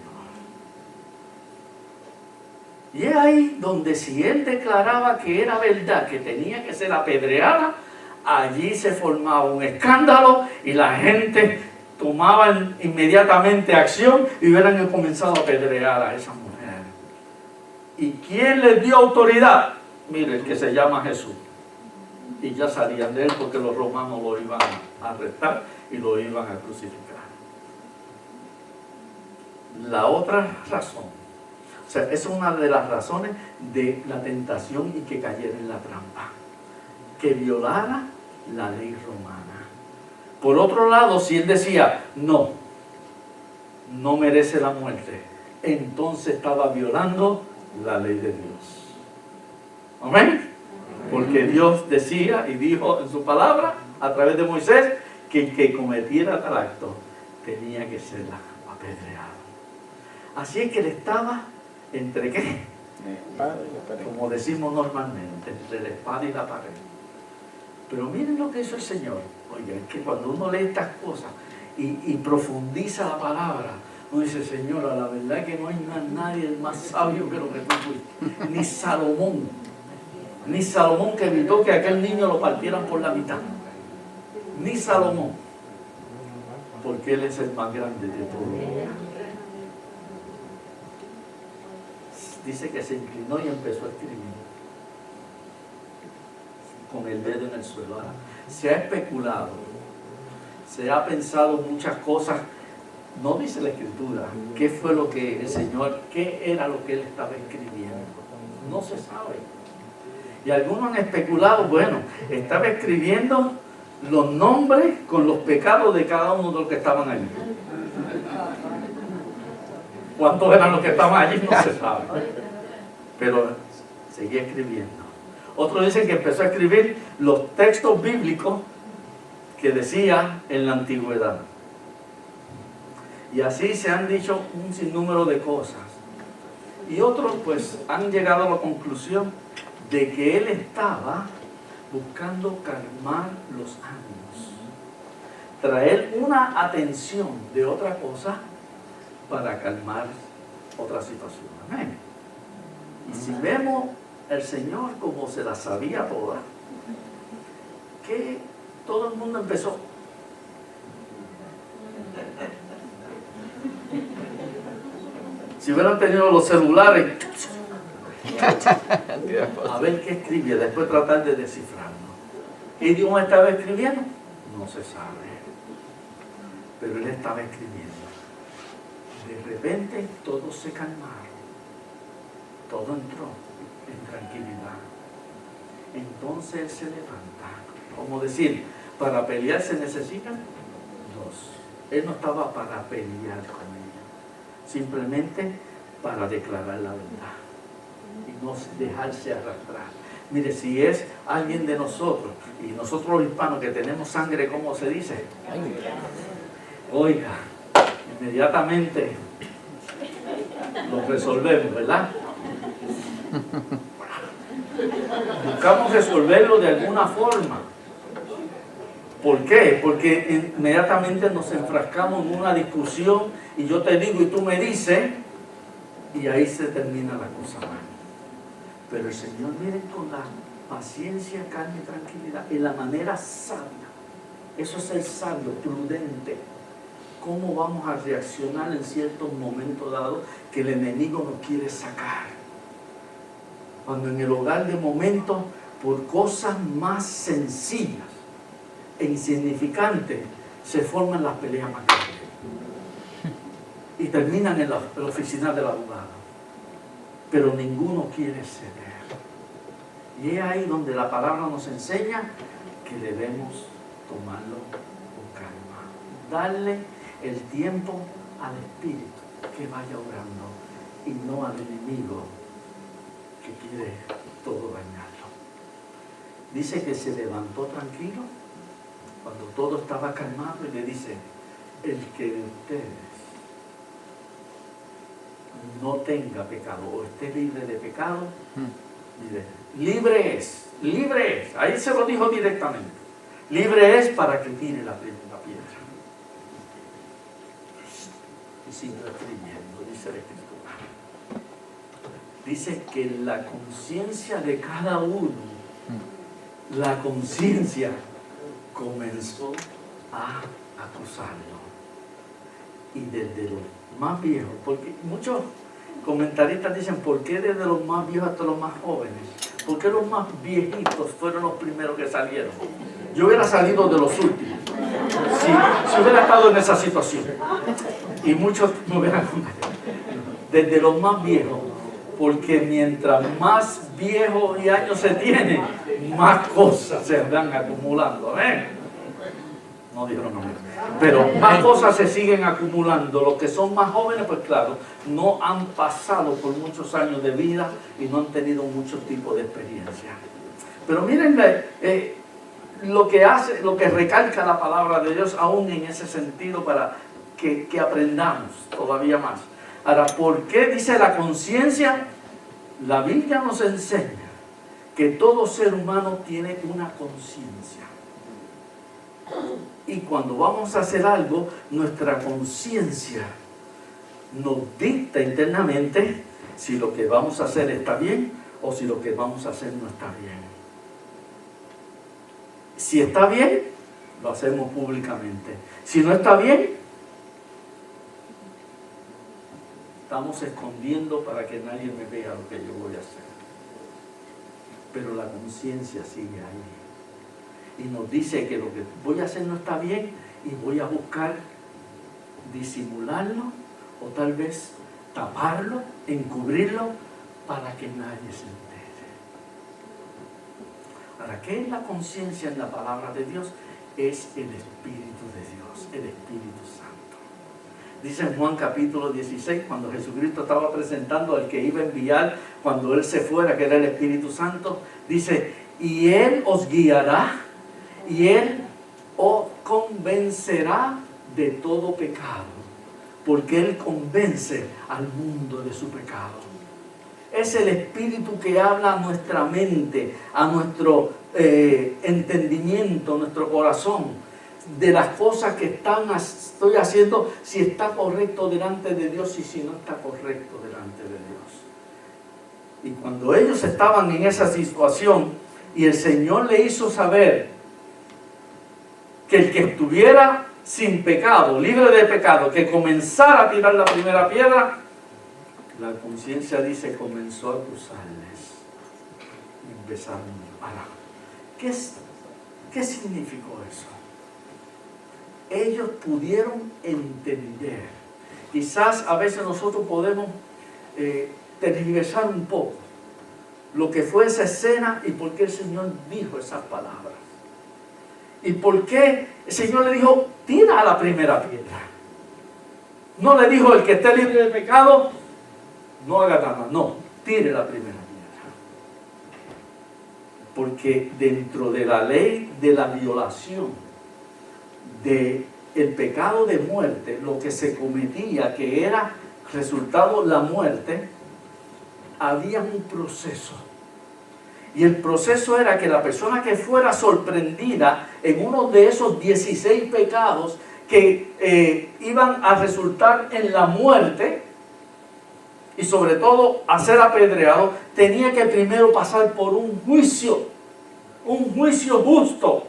Y es ahí donde si él declaraba que era verdad, que tenía que ser apedreada, allí se formaba un escándalo y la gente tomaba inmediatamente acción y hubieran comenzado a apedrear a esa mujer. ¿Y quién les dio autoridad? Mire, el que se llama Jesús. Y ya salían de él porque los romanos lo iban a arrestar y lo iban a crucificar. La otra razón, o sea, es una de las razones de la tentación y que cayera en la trampa, que violara la ley romana. Por otro lado, si él decía, no merece la muerte, entonces estaba violando la ley de Dios. ¿Amén? Porque Dios decía y dijo en su palabra, a través de Moisés, que el que cometiera tal acto tenía que ser apedreado. Así es que él estaba entre ¿qué? Como decimos normalmente, entre la espada y la pared. Pero miren lo que hizo el Señor. Oiga, es que cuando uno lee estas cosas y profundiza la palabra, uno dice, Señora, la verdad que no hay nadie más sabio que lo que tú fuiste. Ni Salomón que evitó que aquel niño lo partieran por la mitad. Ni Salomón, porque él es el más grande de todos. Dice que se inclinó y empezó a escribir con el dedo en el suelo. Ahora, se ha especulado, se ha pensado muchas cosas. No dice la Escritura qué fue lo que el Señor, qué era lo que él estaba escribiendo. No se sabe. Y algunos han especulado, bueno, estaba escribiendo los nombres con los pecados de cada uno de los que estaban allí. ¿Cuántos eran los que estaban allí? No se sabe. Pero seguía escribiendo. Otros dicen que empezó a escribir los textos bíblicos que decía en la antigüedad. Y así se han dicho un sinnúmero de cosas. Y otros pues han llegado a la conclusión de que él estaba buscando calmar los ánimos, traer una atención de otra cosa para calmar otra situación. Amén. Y si vemos el Señor como se la sabía toda, que todo el mundo empezó. Si hubieran tenido los celulares, a ver qué escribía, después tratar de descifrarlo. ¿Qué idioma estaba escribiendo? No se sabe. Pero él estaba escribiendo. De repente todos se calmaron. Todo entró en tranquilidad. Entonces él se levanta. Como decir, para pelear se necesitan dos. Él no estaba para pelear con ella, simplemente para declarar la verdad y no dejarse arrastrar. Mire, si es alguien de nosotros, y nosotros los hispanos que tenemos sangre, ¿cómo se dice? Oiga, inmediatamente lo resolvemos, ¿verdad? Buscamos resolverlo de alguna forma. ¿Por qué? Porque inmediatamente nos enfrascamos en una discusión y yo te digo y tú me dices, y ahí se termina la cosa mal. Pero el Señor, miren, con la paciencia, calma y tranquilidad, en la manera sabia. Eso es el sabio, prudente. ¿Cómo vamos a reaccionar en ciertos momentos dados que el enemigo nos quiere sacar? Cuando en el hogar de momentos, por cosas más sencillas e insignificantes, se forman las peleas más grandes. Y terminan en la oficina del abogado. Pero ninguno quiere ceder. Y es ahí donde la palabra nos enseña que debemos tomarlo con calma. Darle el tiempo al Espíritu que vaya obrando y no al enemigo que quiere todo dañarlo. Dice que se levantó tranquilo cuando todo estaba calmado, y le dice: el que de ustedes no tenga pecado o esté libre de pecado, mire, libre es, ahí se lo dijo directamente, libre es para que tire la primera piedra. Y sigue escribiendo, dice la Escritura. Dice que la conciencia de cada uno, la conciencia comenzó a acusarlo. Y desde los más viejos, porque muchos comentaristas dicen: ¿por qué desde los más viejos hasta los más jóvenes? ¿Por qué los más viejitos fueron los primeros que salieron? Yo hubiera salido de los últimos, si hubiera estado en esa situación. Y muchos me hubieran comentado. Desde los más viejos, porque mientras más viejos y años se tienen, más cosas se van acumulando. ¿Ven? No dijeron nombre. Pero más cosas se siguen acumulando. Los que son más jóvenes, pues claro, no han pasado por muchos años de vida y no han tenido muchos tipos de experiencia. Pero miren lo que recalca la palabra de Dios, aún en ese sentido, para que aprendamos todavía más. Ahora, ¿por qué dice la conciencia? La Biblia nos enseña que todo ser humano tiene una conciencia. Y cuando vamos a hacer algo, nuestra conciencia nos dicta internamente si lo que vamos a hacer está bien o si lo que vamos a hacer no está bien. Si está bien, lo hacemos públicamente. Si no está bien, estamos escondiendo para que nadie me vea lo que yo voy a hacer. Pero la conciencia sigue ahí. Y nos dice que lo que voy a hacer no está bien y voy a buscar disimularlo o tal vez taparlo, encubrirlo para que nadie se entere. Ahora, ¿qué es la conciencia en la palabra de Dios? Es el Espíritu de Dios, el Espíritu Santo. Dice en Juan capítulo 16, cuando Jesucristo estaba presentando al que iba a enviar cuando Él se fuera, que era el Espíritu Santo, dice: y Él os guiará y Él os convencerá de todo pecado, porque Él convence al mundo de su pecado. Es el Espíritu que habla a nuestra mente, a nuestro entendimiento, a nuestro corazón, de las cosas que estoy haciendo, si está correcto delante de Dios y si no está correcto delante de Dios. Y cuando ellos estaban en esa situación y el Señor le hizo saber que el que estuviera sin pecado, libre de pecado, que comenzara a tirar la primera piedra, la conciencia dice, comenzó a acusarles. Y empezaron a hablar. ¿Qué significó eso? Ellos pudieron entender. Quizás a veces nosotros podemos tergiversar un poco lo que fue esa escena y por qué el Señor dijo esas palabras. ¿Y por qué el Señor le dijo, tira la primera piedra? No le dijo, el que esté libre de pecado, no haga nada. No, tire la primera piedra. Porque dentro de la ley de la violación, del pecado de muerte, lo que se cometía, que era resultado la muerte, había un proceso. Y el proceso era que la persona que fuera sorprendida en uno de esos 16 pecados que iban a resultar en la muerte y sobre todo a ser apedreado, tenía que primero pasar por un juicio justo.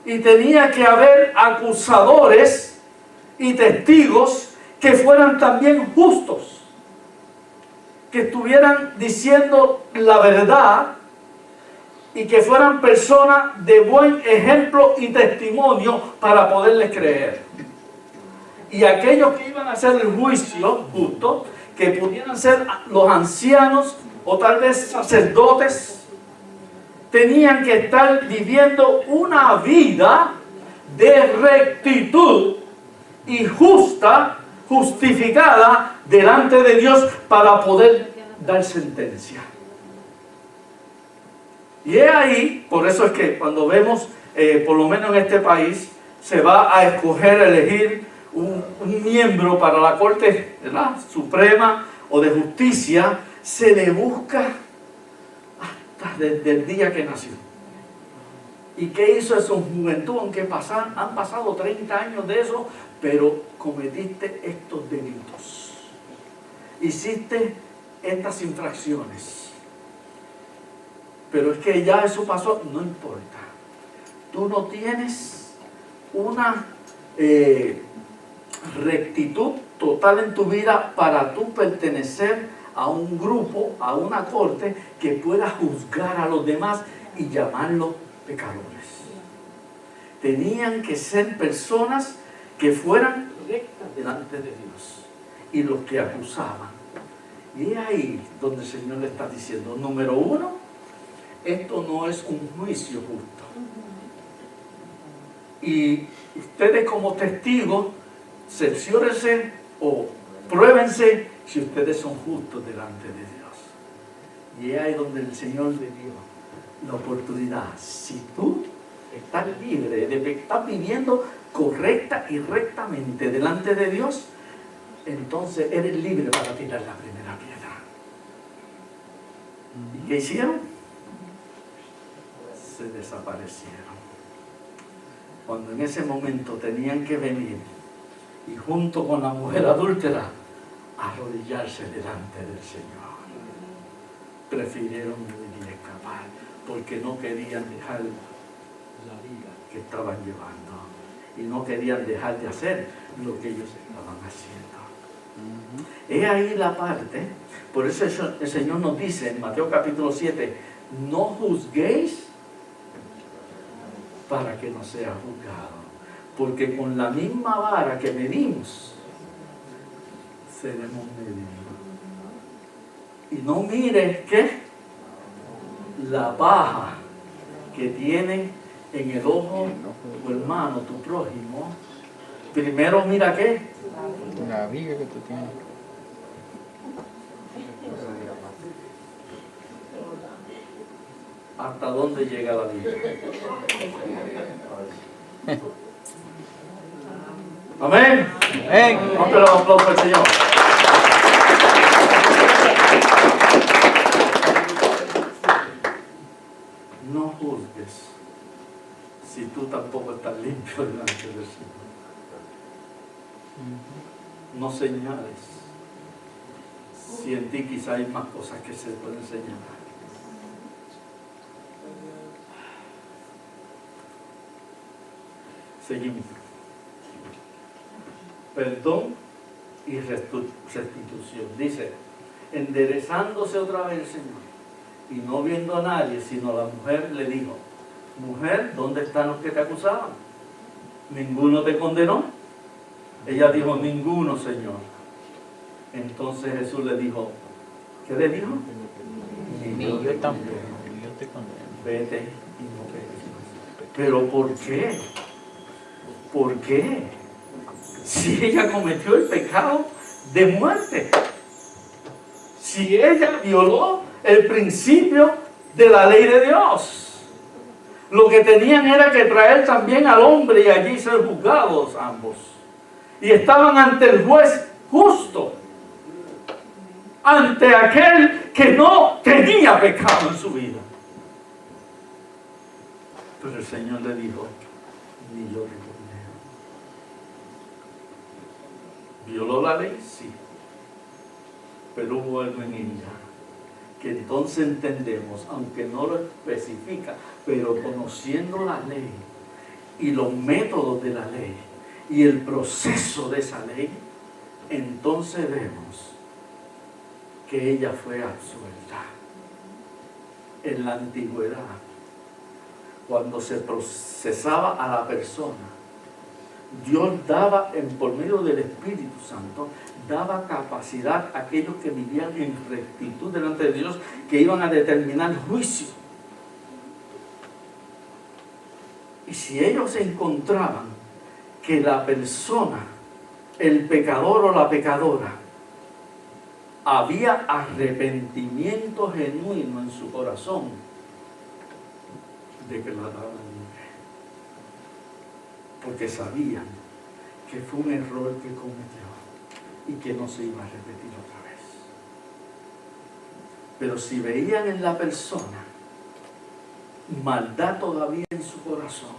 Y tenía que haber acusadores y testigos que fueran también justos, que estuvieran diciendo la verdad y que fueran personas de buen ejemplo y testimonio para poderles creer. Y aquellos que iban a hacer el juicio justo, que pudieran ser los ancianos o tal vez sacerdotes, tenían que estar viviendo una vida de rectitud y justificada delante de Dios para poder dar sentencia. Y es ahí, por eso es que cuando vemos por lo menos en este país, se va a elegir un miembro para la Corte, ¿verdad?, Suprema o de Justicia, se le busca hasta desde el día que nació. ¿Y qué hizo esa juventud? Aunque han pasado 30 años de eso, pero cometiste estos delitos. Hiciste estas infracciones. Pero es que ya eso pasó, no importa. Tú no tienes una rectitud total en tu vida para tú pertenecer a un grupo, a una corte que pueda juzgar a los demás y llamarlos pecadores. Tenían que ser personas que fueran rectas delante de Dios, y los que acusaban. Y es ahí donde el Señor le está diciendo, número uno, esto no es un juicio justo. Y ustedes como testigos, cerciórense o pruébense si ustedes son justos delante de Dios. Y es ahí donde el Señor le dio la oportunidad. Si tú estás libre, estás viviendo correcta y rectamente delante de Dios, entonces eres libre para tirar la primera piedra. ¿Y qué hicieron? Se desaparecieron. Cuando en ese momento tenían que venir y junto con la mujer adúltera arrodillarse delante del Señor, prefirieron huir y escapar porque no querían dejar la vida que estaban llevando y no querían dejar de hacer lo que ellos estaban haciendo. Es ahí la parte. Por eso el Señor nos dice en Mateo capítulo 7, no juzguéis para que no sea juzgado, porque con la misma vara que medimos seremos medidos. Y no mires que la paja que tiene en el ojo tu hermano, tu prójimo, primero mira qué, la viga que tú tienes. hasta dónde llega la vida. Amén. Amén. Vamos a dar un aplauso al Señor. No juzgues si tú tampoco estás limpio delante del Señor. No señales si en ti quizá hay más cosas que se pueden señalar. Seguimos. Perdón y restitución. Dice, enderezándose otra vez el Señor y no viendo a nadie, sino a la mujer, le dijo, mujer, ¿dónde están los que te acusaban? ¿Ninguno te condenó? Ella dijo, ninguno, Señor. Entonces Jesús le dijo, ¿qué le dijo? Ni yo tampoco, ni yo te condeno. Vete y no peques más. ¿Pero por qué? ¿Por qué? Si ella cometió el pecado de muerte, si ella violó el principio de la ley de Dios, lo que tenían era que traer también al hombre y allí ser juzgados ambos. Y estaban ante el juez justo, ante aquel que no tenía pecado en su vida. Pero el Señor le dijo, ni yo te condeno. ¿Violó la ley? Sí. Pero hubo algo en ella que entonces entendemos, aunque no lo especifica, pero conociendo la ley y los métodos de la ley y el proceso de esa ley, entonces vemos que ella fue absuelta. En la antigüedad, cuando se procesaba a la persona, Dios daba, por medio del Espíritu Santo, daba capacidad a aquellos que vivían en rectitud delante de Dios, que iban a determinar juicio. Y si ellos se encontraban que la persona, el pecador o la pecadora, había arrepentimiento genuino en su corazón, declaraban libre. porque sabían que fue un error que cometió y que no se iba a repetir otra vez. Pero si veían en la persona maldad todavía en su corazón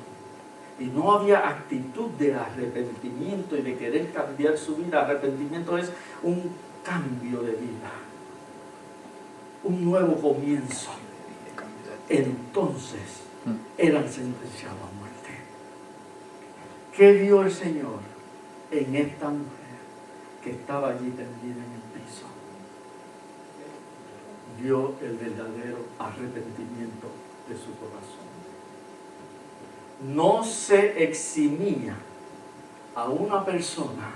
y no había actitud de arrepentimiento y de querer cambiar su vida, arrepentimiento es un cambio de vida, un nuevo comienzo, entonces eran sentenciados a muerte. ¿Qué vio el Señor en esta mujer que estaba allí tendida en el piso? Vio el verdadero arrepentimiento de su corazón. No se eximía a una persona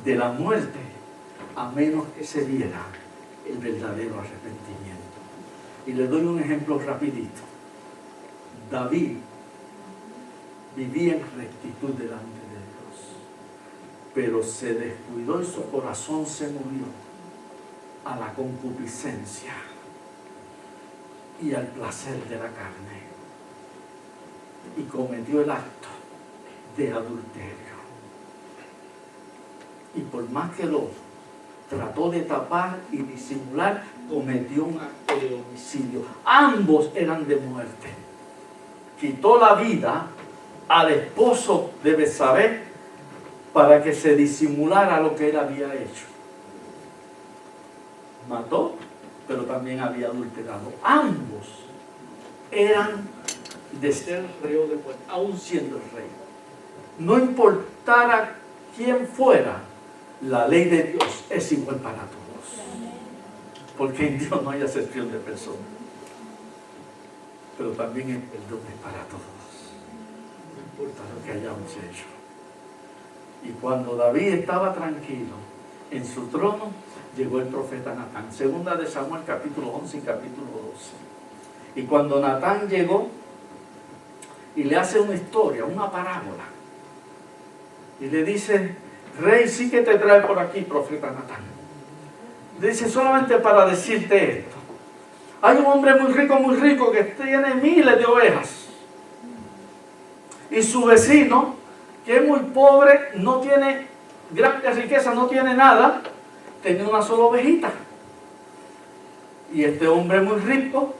de la muerte a menos que se viera el verdadero arrepentimiento. Y le doy un ejemplo rapidito. David vivía en rectitud delante de Dios, pero se descuidó y su corazón se movió a la concupiscencia y al placer de la carne y cometió el acto de adulterio. Y por más que lo trató de tapar y disimular, cometió un acto de homicidio. Ambos eran de muerte. Quitó la vida al esposo de Betsabé para que se disimulara lo que él había hecho. Mató, pero también había adulterado. Ambos eran de ser reo de muerte, aún siendo el rey. No importara quién fuera, la ley de Dios es igual para todos. Porque en Dios no hay acepción de personas. Pero también el perdón es para todos. No importa lo que hayamos hecho. Y cuando David estaba tranquilo en su trono, llegó el profeta Natán. Segunda de Samuel capítulo 11 y capítulo 12. Y cuando Natán llegó y le hace una historia, una parábola, y le dice: rey, sí que te trae por aquí, profeta Natán. Le dice: solamente para decirte esto. Hay un hombre muy rico, que tiene miles de ovejas. Y su vecino, que es muy pobre, no tiene grandes riquezas, no tiene nada, tenía una sola ovejita. Y este hombre muy rico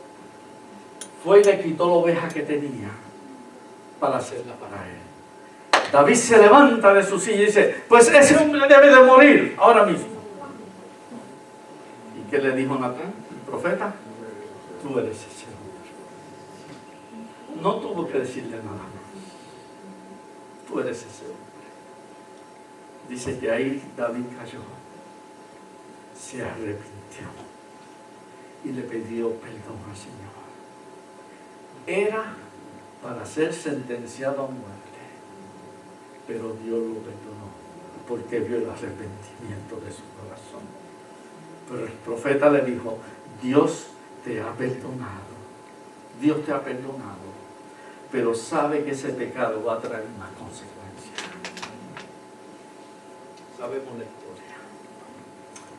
fue y le quitó la oveja que tenía para hacerla para él. David se levanta de su silla y dice: pues ese hombre debe de morir ahora mismo. ¿Y qué le dijo Natán, el profeta? Tú eres ese hombre. No tuvo que decirle nada más. Tú eres ese hombre. Dice que ahí David cayó, se arrepintió y le pidió perdón al Señor. Era para ser sentenciado a muerte, pero Dios lo perdonó porque vio el arrepentimiento de su corazón. Pero el profeta le dijo: Dios te ha perdonado, Dios te ha perdonado, pero sabe que ese pecado va a traer una consecuencia. Sabemos la historia.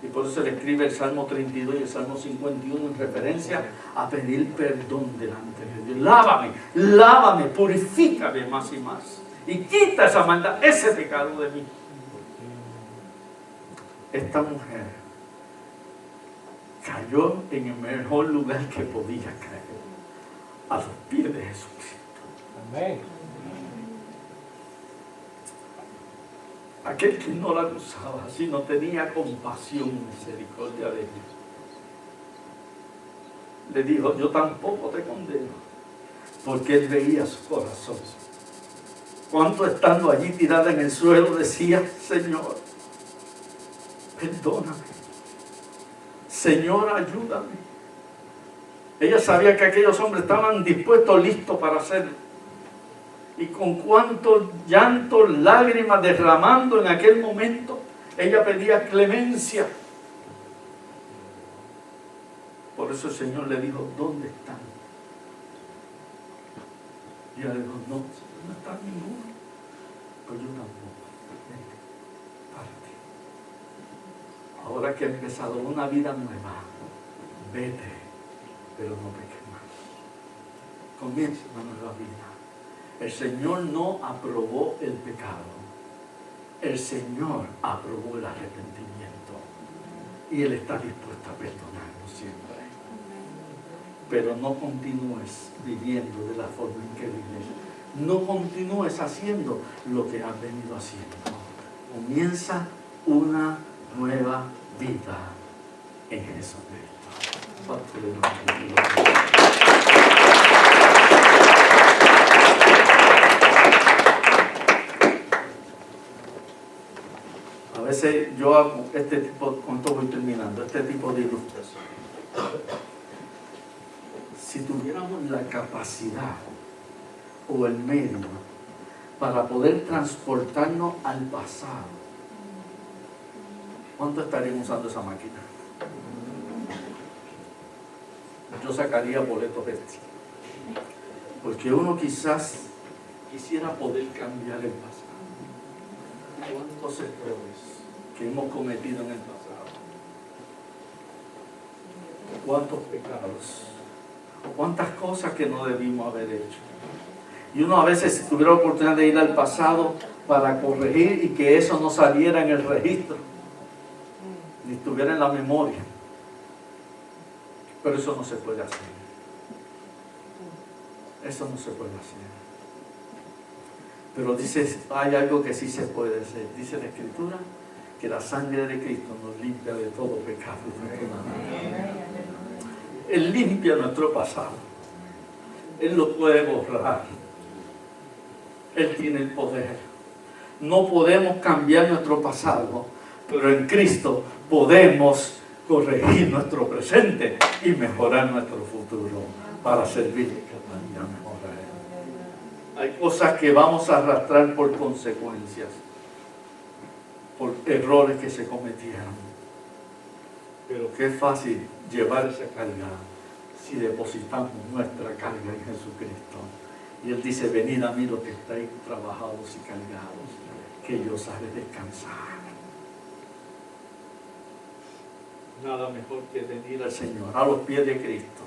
Y por eso le escribe el Salmo 32 y el Salmo 51 en referencia a pedir perdón delante de Dios. Lávame, lávame, purifícame más y más. Y quita esa maldad, ese pecado de mí. Esta mujer cayó en el mejor lugar que podía caer, a los pies de Jesucristo. Amén. Aquel que no la acusaba, sino tenía compasión y misericordia de Dios, le dijo: yo tampoco te condeno, porque él veía su corazón. Cuando estando allí tirada en el suelo decía: Señor, perdóname, Señor, ayúdame. Ella sabía que aquellos hombres estaban dispuestos, listos para hacerlo. Y con cuánto llanto, lágrimas derramando en aquel momento, ella pedía clemencia. Por eso el Señor le dijo: ¿dónde están? Y ella le dijo: no está ninguno. Pues yo tampoco. Vete, parte. Ahora que he empezado una vida nueva, vete, pero no peques más. Comienza una nueva vida. El Señor no aprobó el pecado. El Señor aprobó el arrepentimiento. Y Él está dispuesto a perdonarnos siempre. Pero no continúes viviendo de la forma en que vives. No continúes haciendo lo que has venido haciendo. Comienza una nueva vida en Jesucristo. A veces yo hago este tipo, con esto voy terminando, este tipo de ilustración. Si tuviéramos la capacidad o el medio para poder transportarnos al pasado, ¿cuánto estaríamos usando esa máquina? Yo sacaría boletos extra. Porque uno quizás quisiera poder cambiar el pasado. ¿Cuántos errores que hemos cometido en el pasado? ¿Cuántos pecados? ¿Cuántas cosas que no debimos haber hecho? Y uno a veces, si tuviera la oportunidad de ir al pasado para corregir y que eso no saliera en el registro, ni estuviera en la memoria. Pero eso no se puede hacer. Eso no se puede hacer. Pero dice, hay algo que sí se puede hacer. Dice la Escritura que la sangre de Cristo nos limpia de todo pecado. Él limpia nuestro pasado. Él lo puede borrar. Él tiene el poder. No podemos cambiar nuestro pasado, pero en Cristo podemos corregir nuestro presente y mejorar nuestro futuro para servirle cada día mejor a Él. Hay cosas que vamos a arrastrar por consecuencias, por errores que se cometieron. Pero qué fácil llevar esa carga si depositamos nuestra carga en Jesucristo. Y Él dice, venid a mí los que estáis trabajados y cargados, que yo os haré descansar. Nada mejor que venir al Señor, a los pies de Cristo.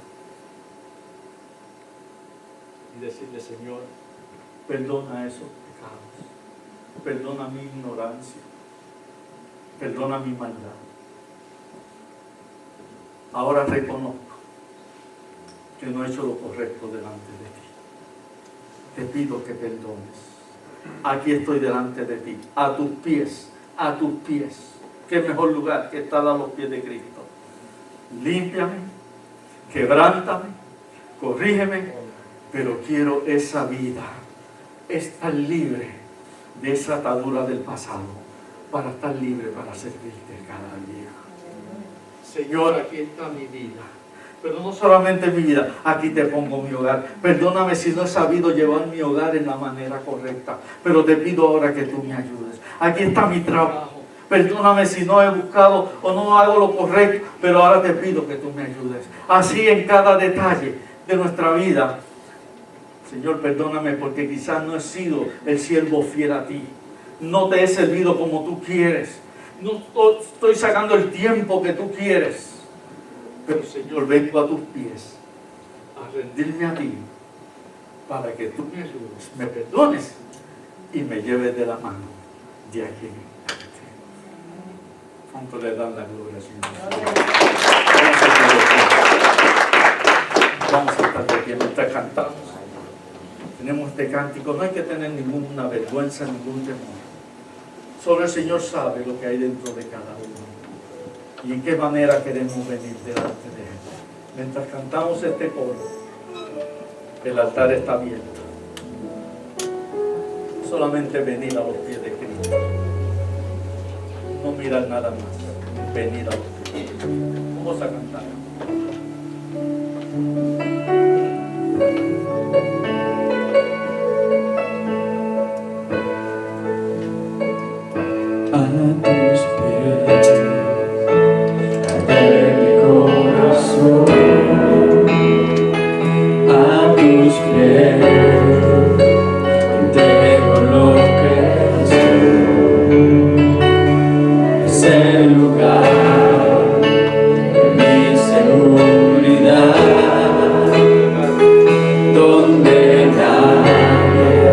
Y decirle, Señor, perdona esos pecados. Perdona mi ignorancia. Perdona mi maldad. Ahora reconozco que no he hecho lo correcto delante de ti. Te pido que perdones. Aquí estoy delante de ti, a tus pies, a tus pies. Qué mejor lugar que estar a los pies de Cristo. Límpiame, quebrántame, corrígeme, pero quiero esa vida, estar libre de esa atadura del pasado, para estar libre para servirte cada día. Señor, aquí está mi vida. Pero no solamente mi vida, aquí te pongo mi hogar. Perdóname si no he sabido llevar mi hogar en la manera correcta, pero te pido ahora que tú me ayudes. Aquí está mi trabajo. Perdóname si no he buscado o no hago lo correcto, pero ahora te pido que tú me ayudes. Así en cada detalle de nuestra vida. Señor, perdóname porque quizás no he sido el siervo fiel a ti. No te he servido como tú quieres. No estoy sacando el tiempo que tú quieres. Pero Señor, vengo a tus pies a rendirme a ti para que tú me ayudes, me perdones y me lleves de la mano de aquí en adelante. ¿Cuánto le dan la gloria, Señor? Vamos a estar de pie mientras cantamos. Tenemos este cántico, no hay que tener ninguna vergüenza, ningún temor. Solo el Señor sabe lo que hay dentro de cada uno y en qué manera queremos venir delante de Él. Mientras cantamos este coro, el altar está abierto. Solamente venir a los pies de Cristo. No mirar nada más, venir a los pies. Vamos a cantar. Donde nadie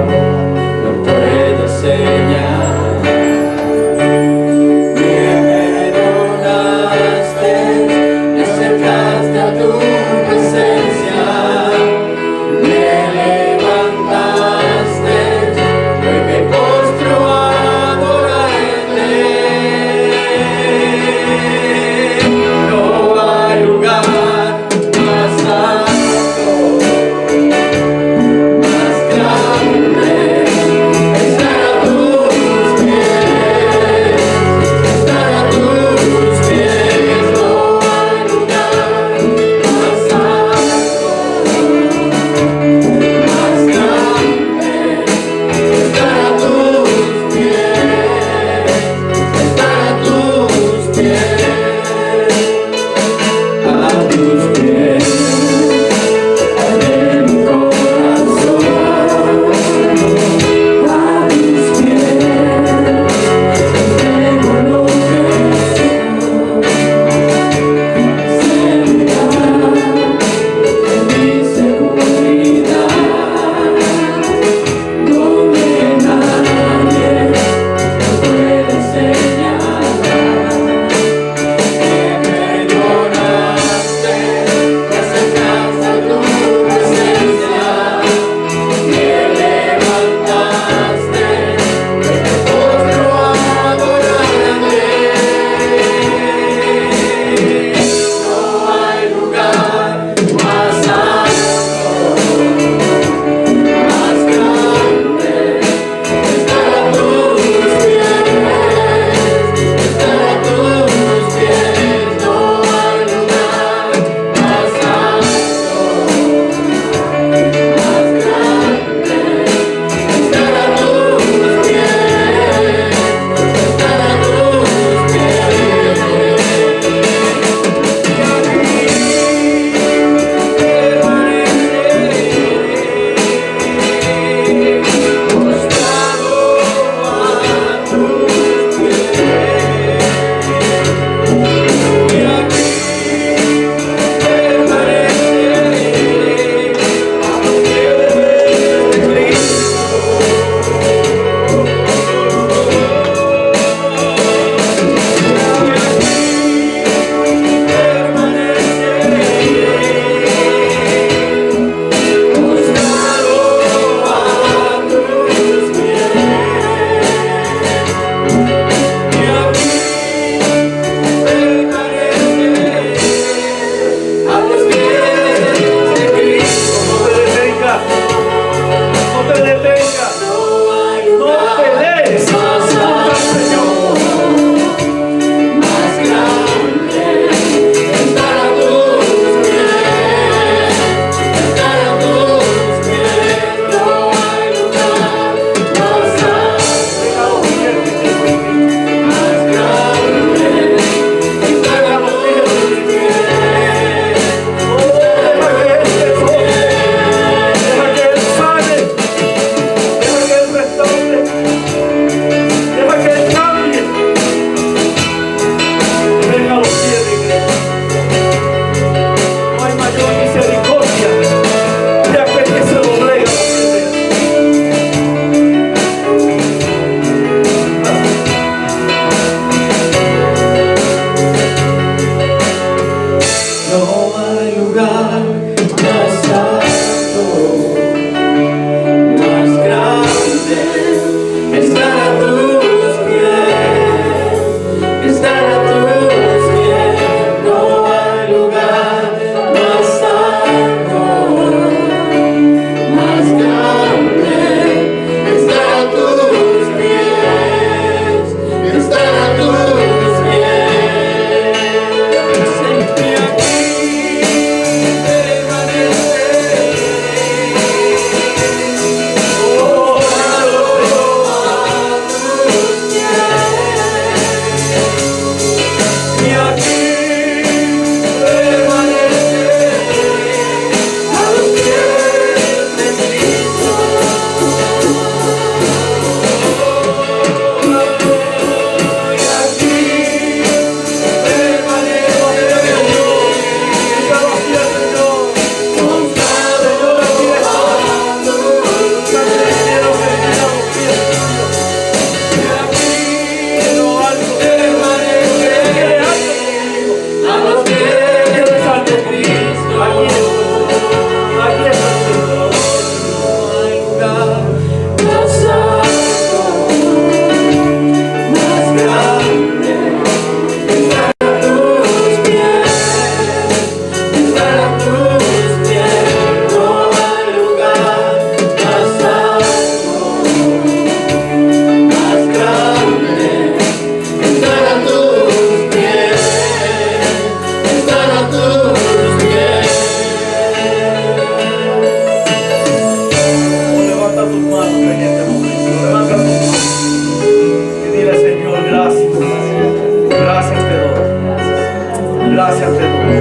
Gracias te doy.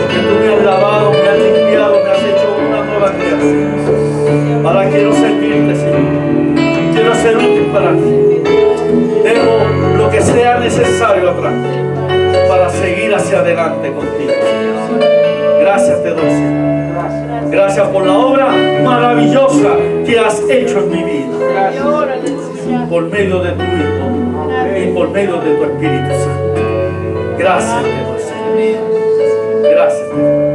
Porque tú me has lavado, me has limpiado, me has hecho una nueva creación. Ahora quiero servirte, Señor. Quiero ser útil para ti. Dejo lo que sea necesario atrás para seguir hacia adelante contigo. Gracias te doy, Señor. Gracias por la obra maravillosa que has hecho en mi vida. Por medio de tu Hijo y por medio de tu Espíritu Santo. Gracias te doy, Señor. Gracias te doy.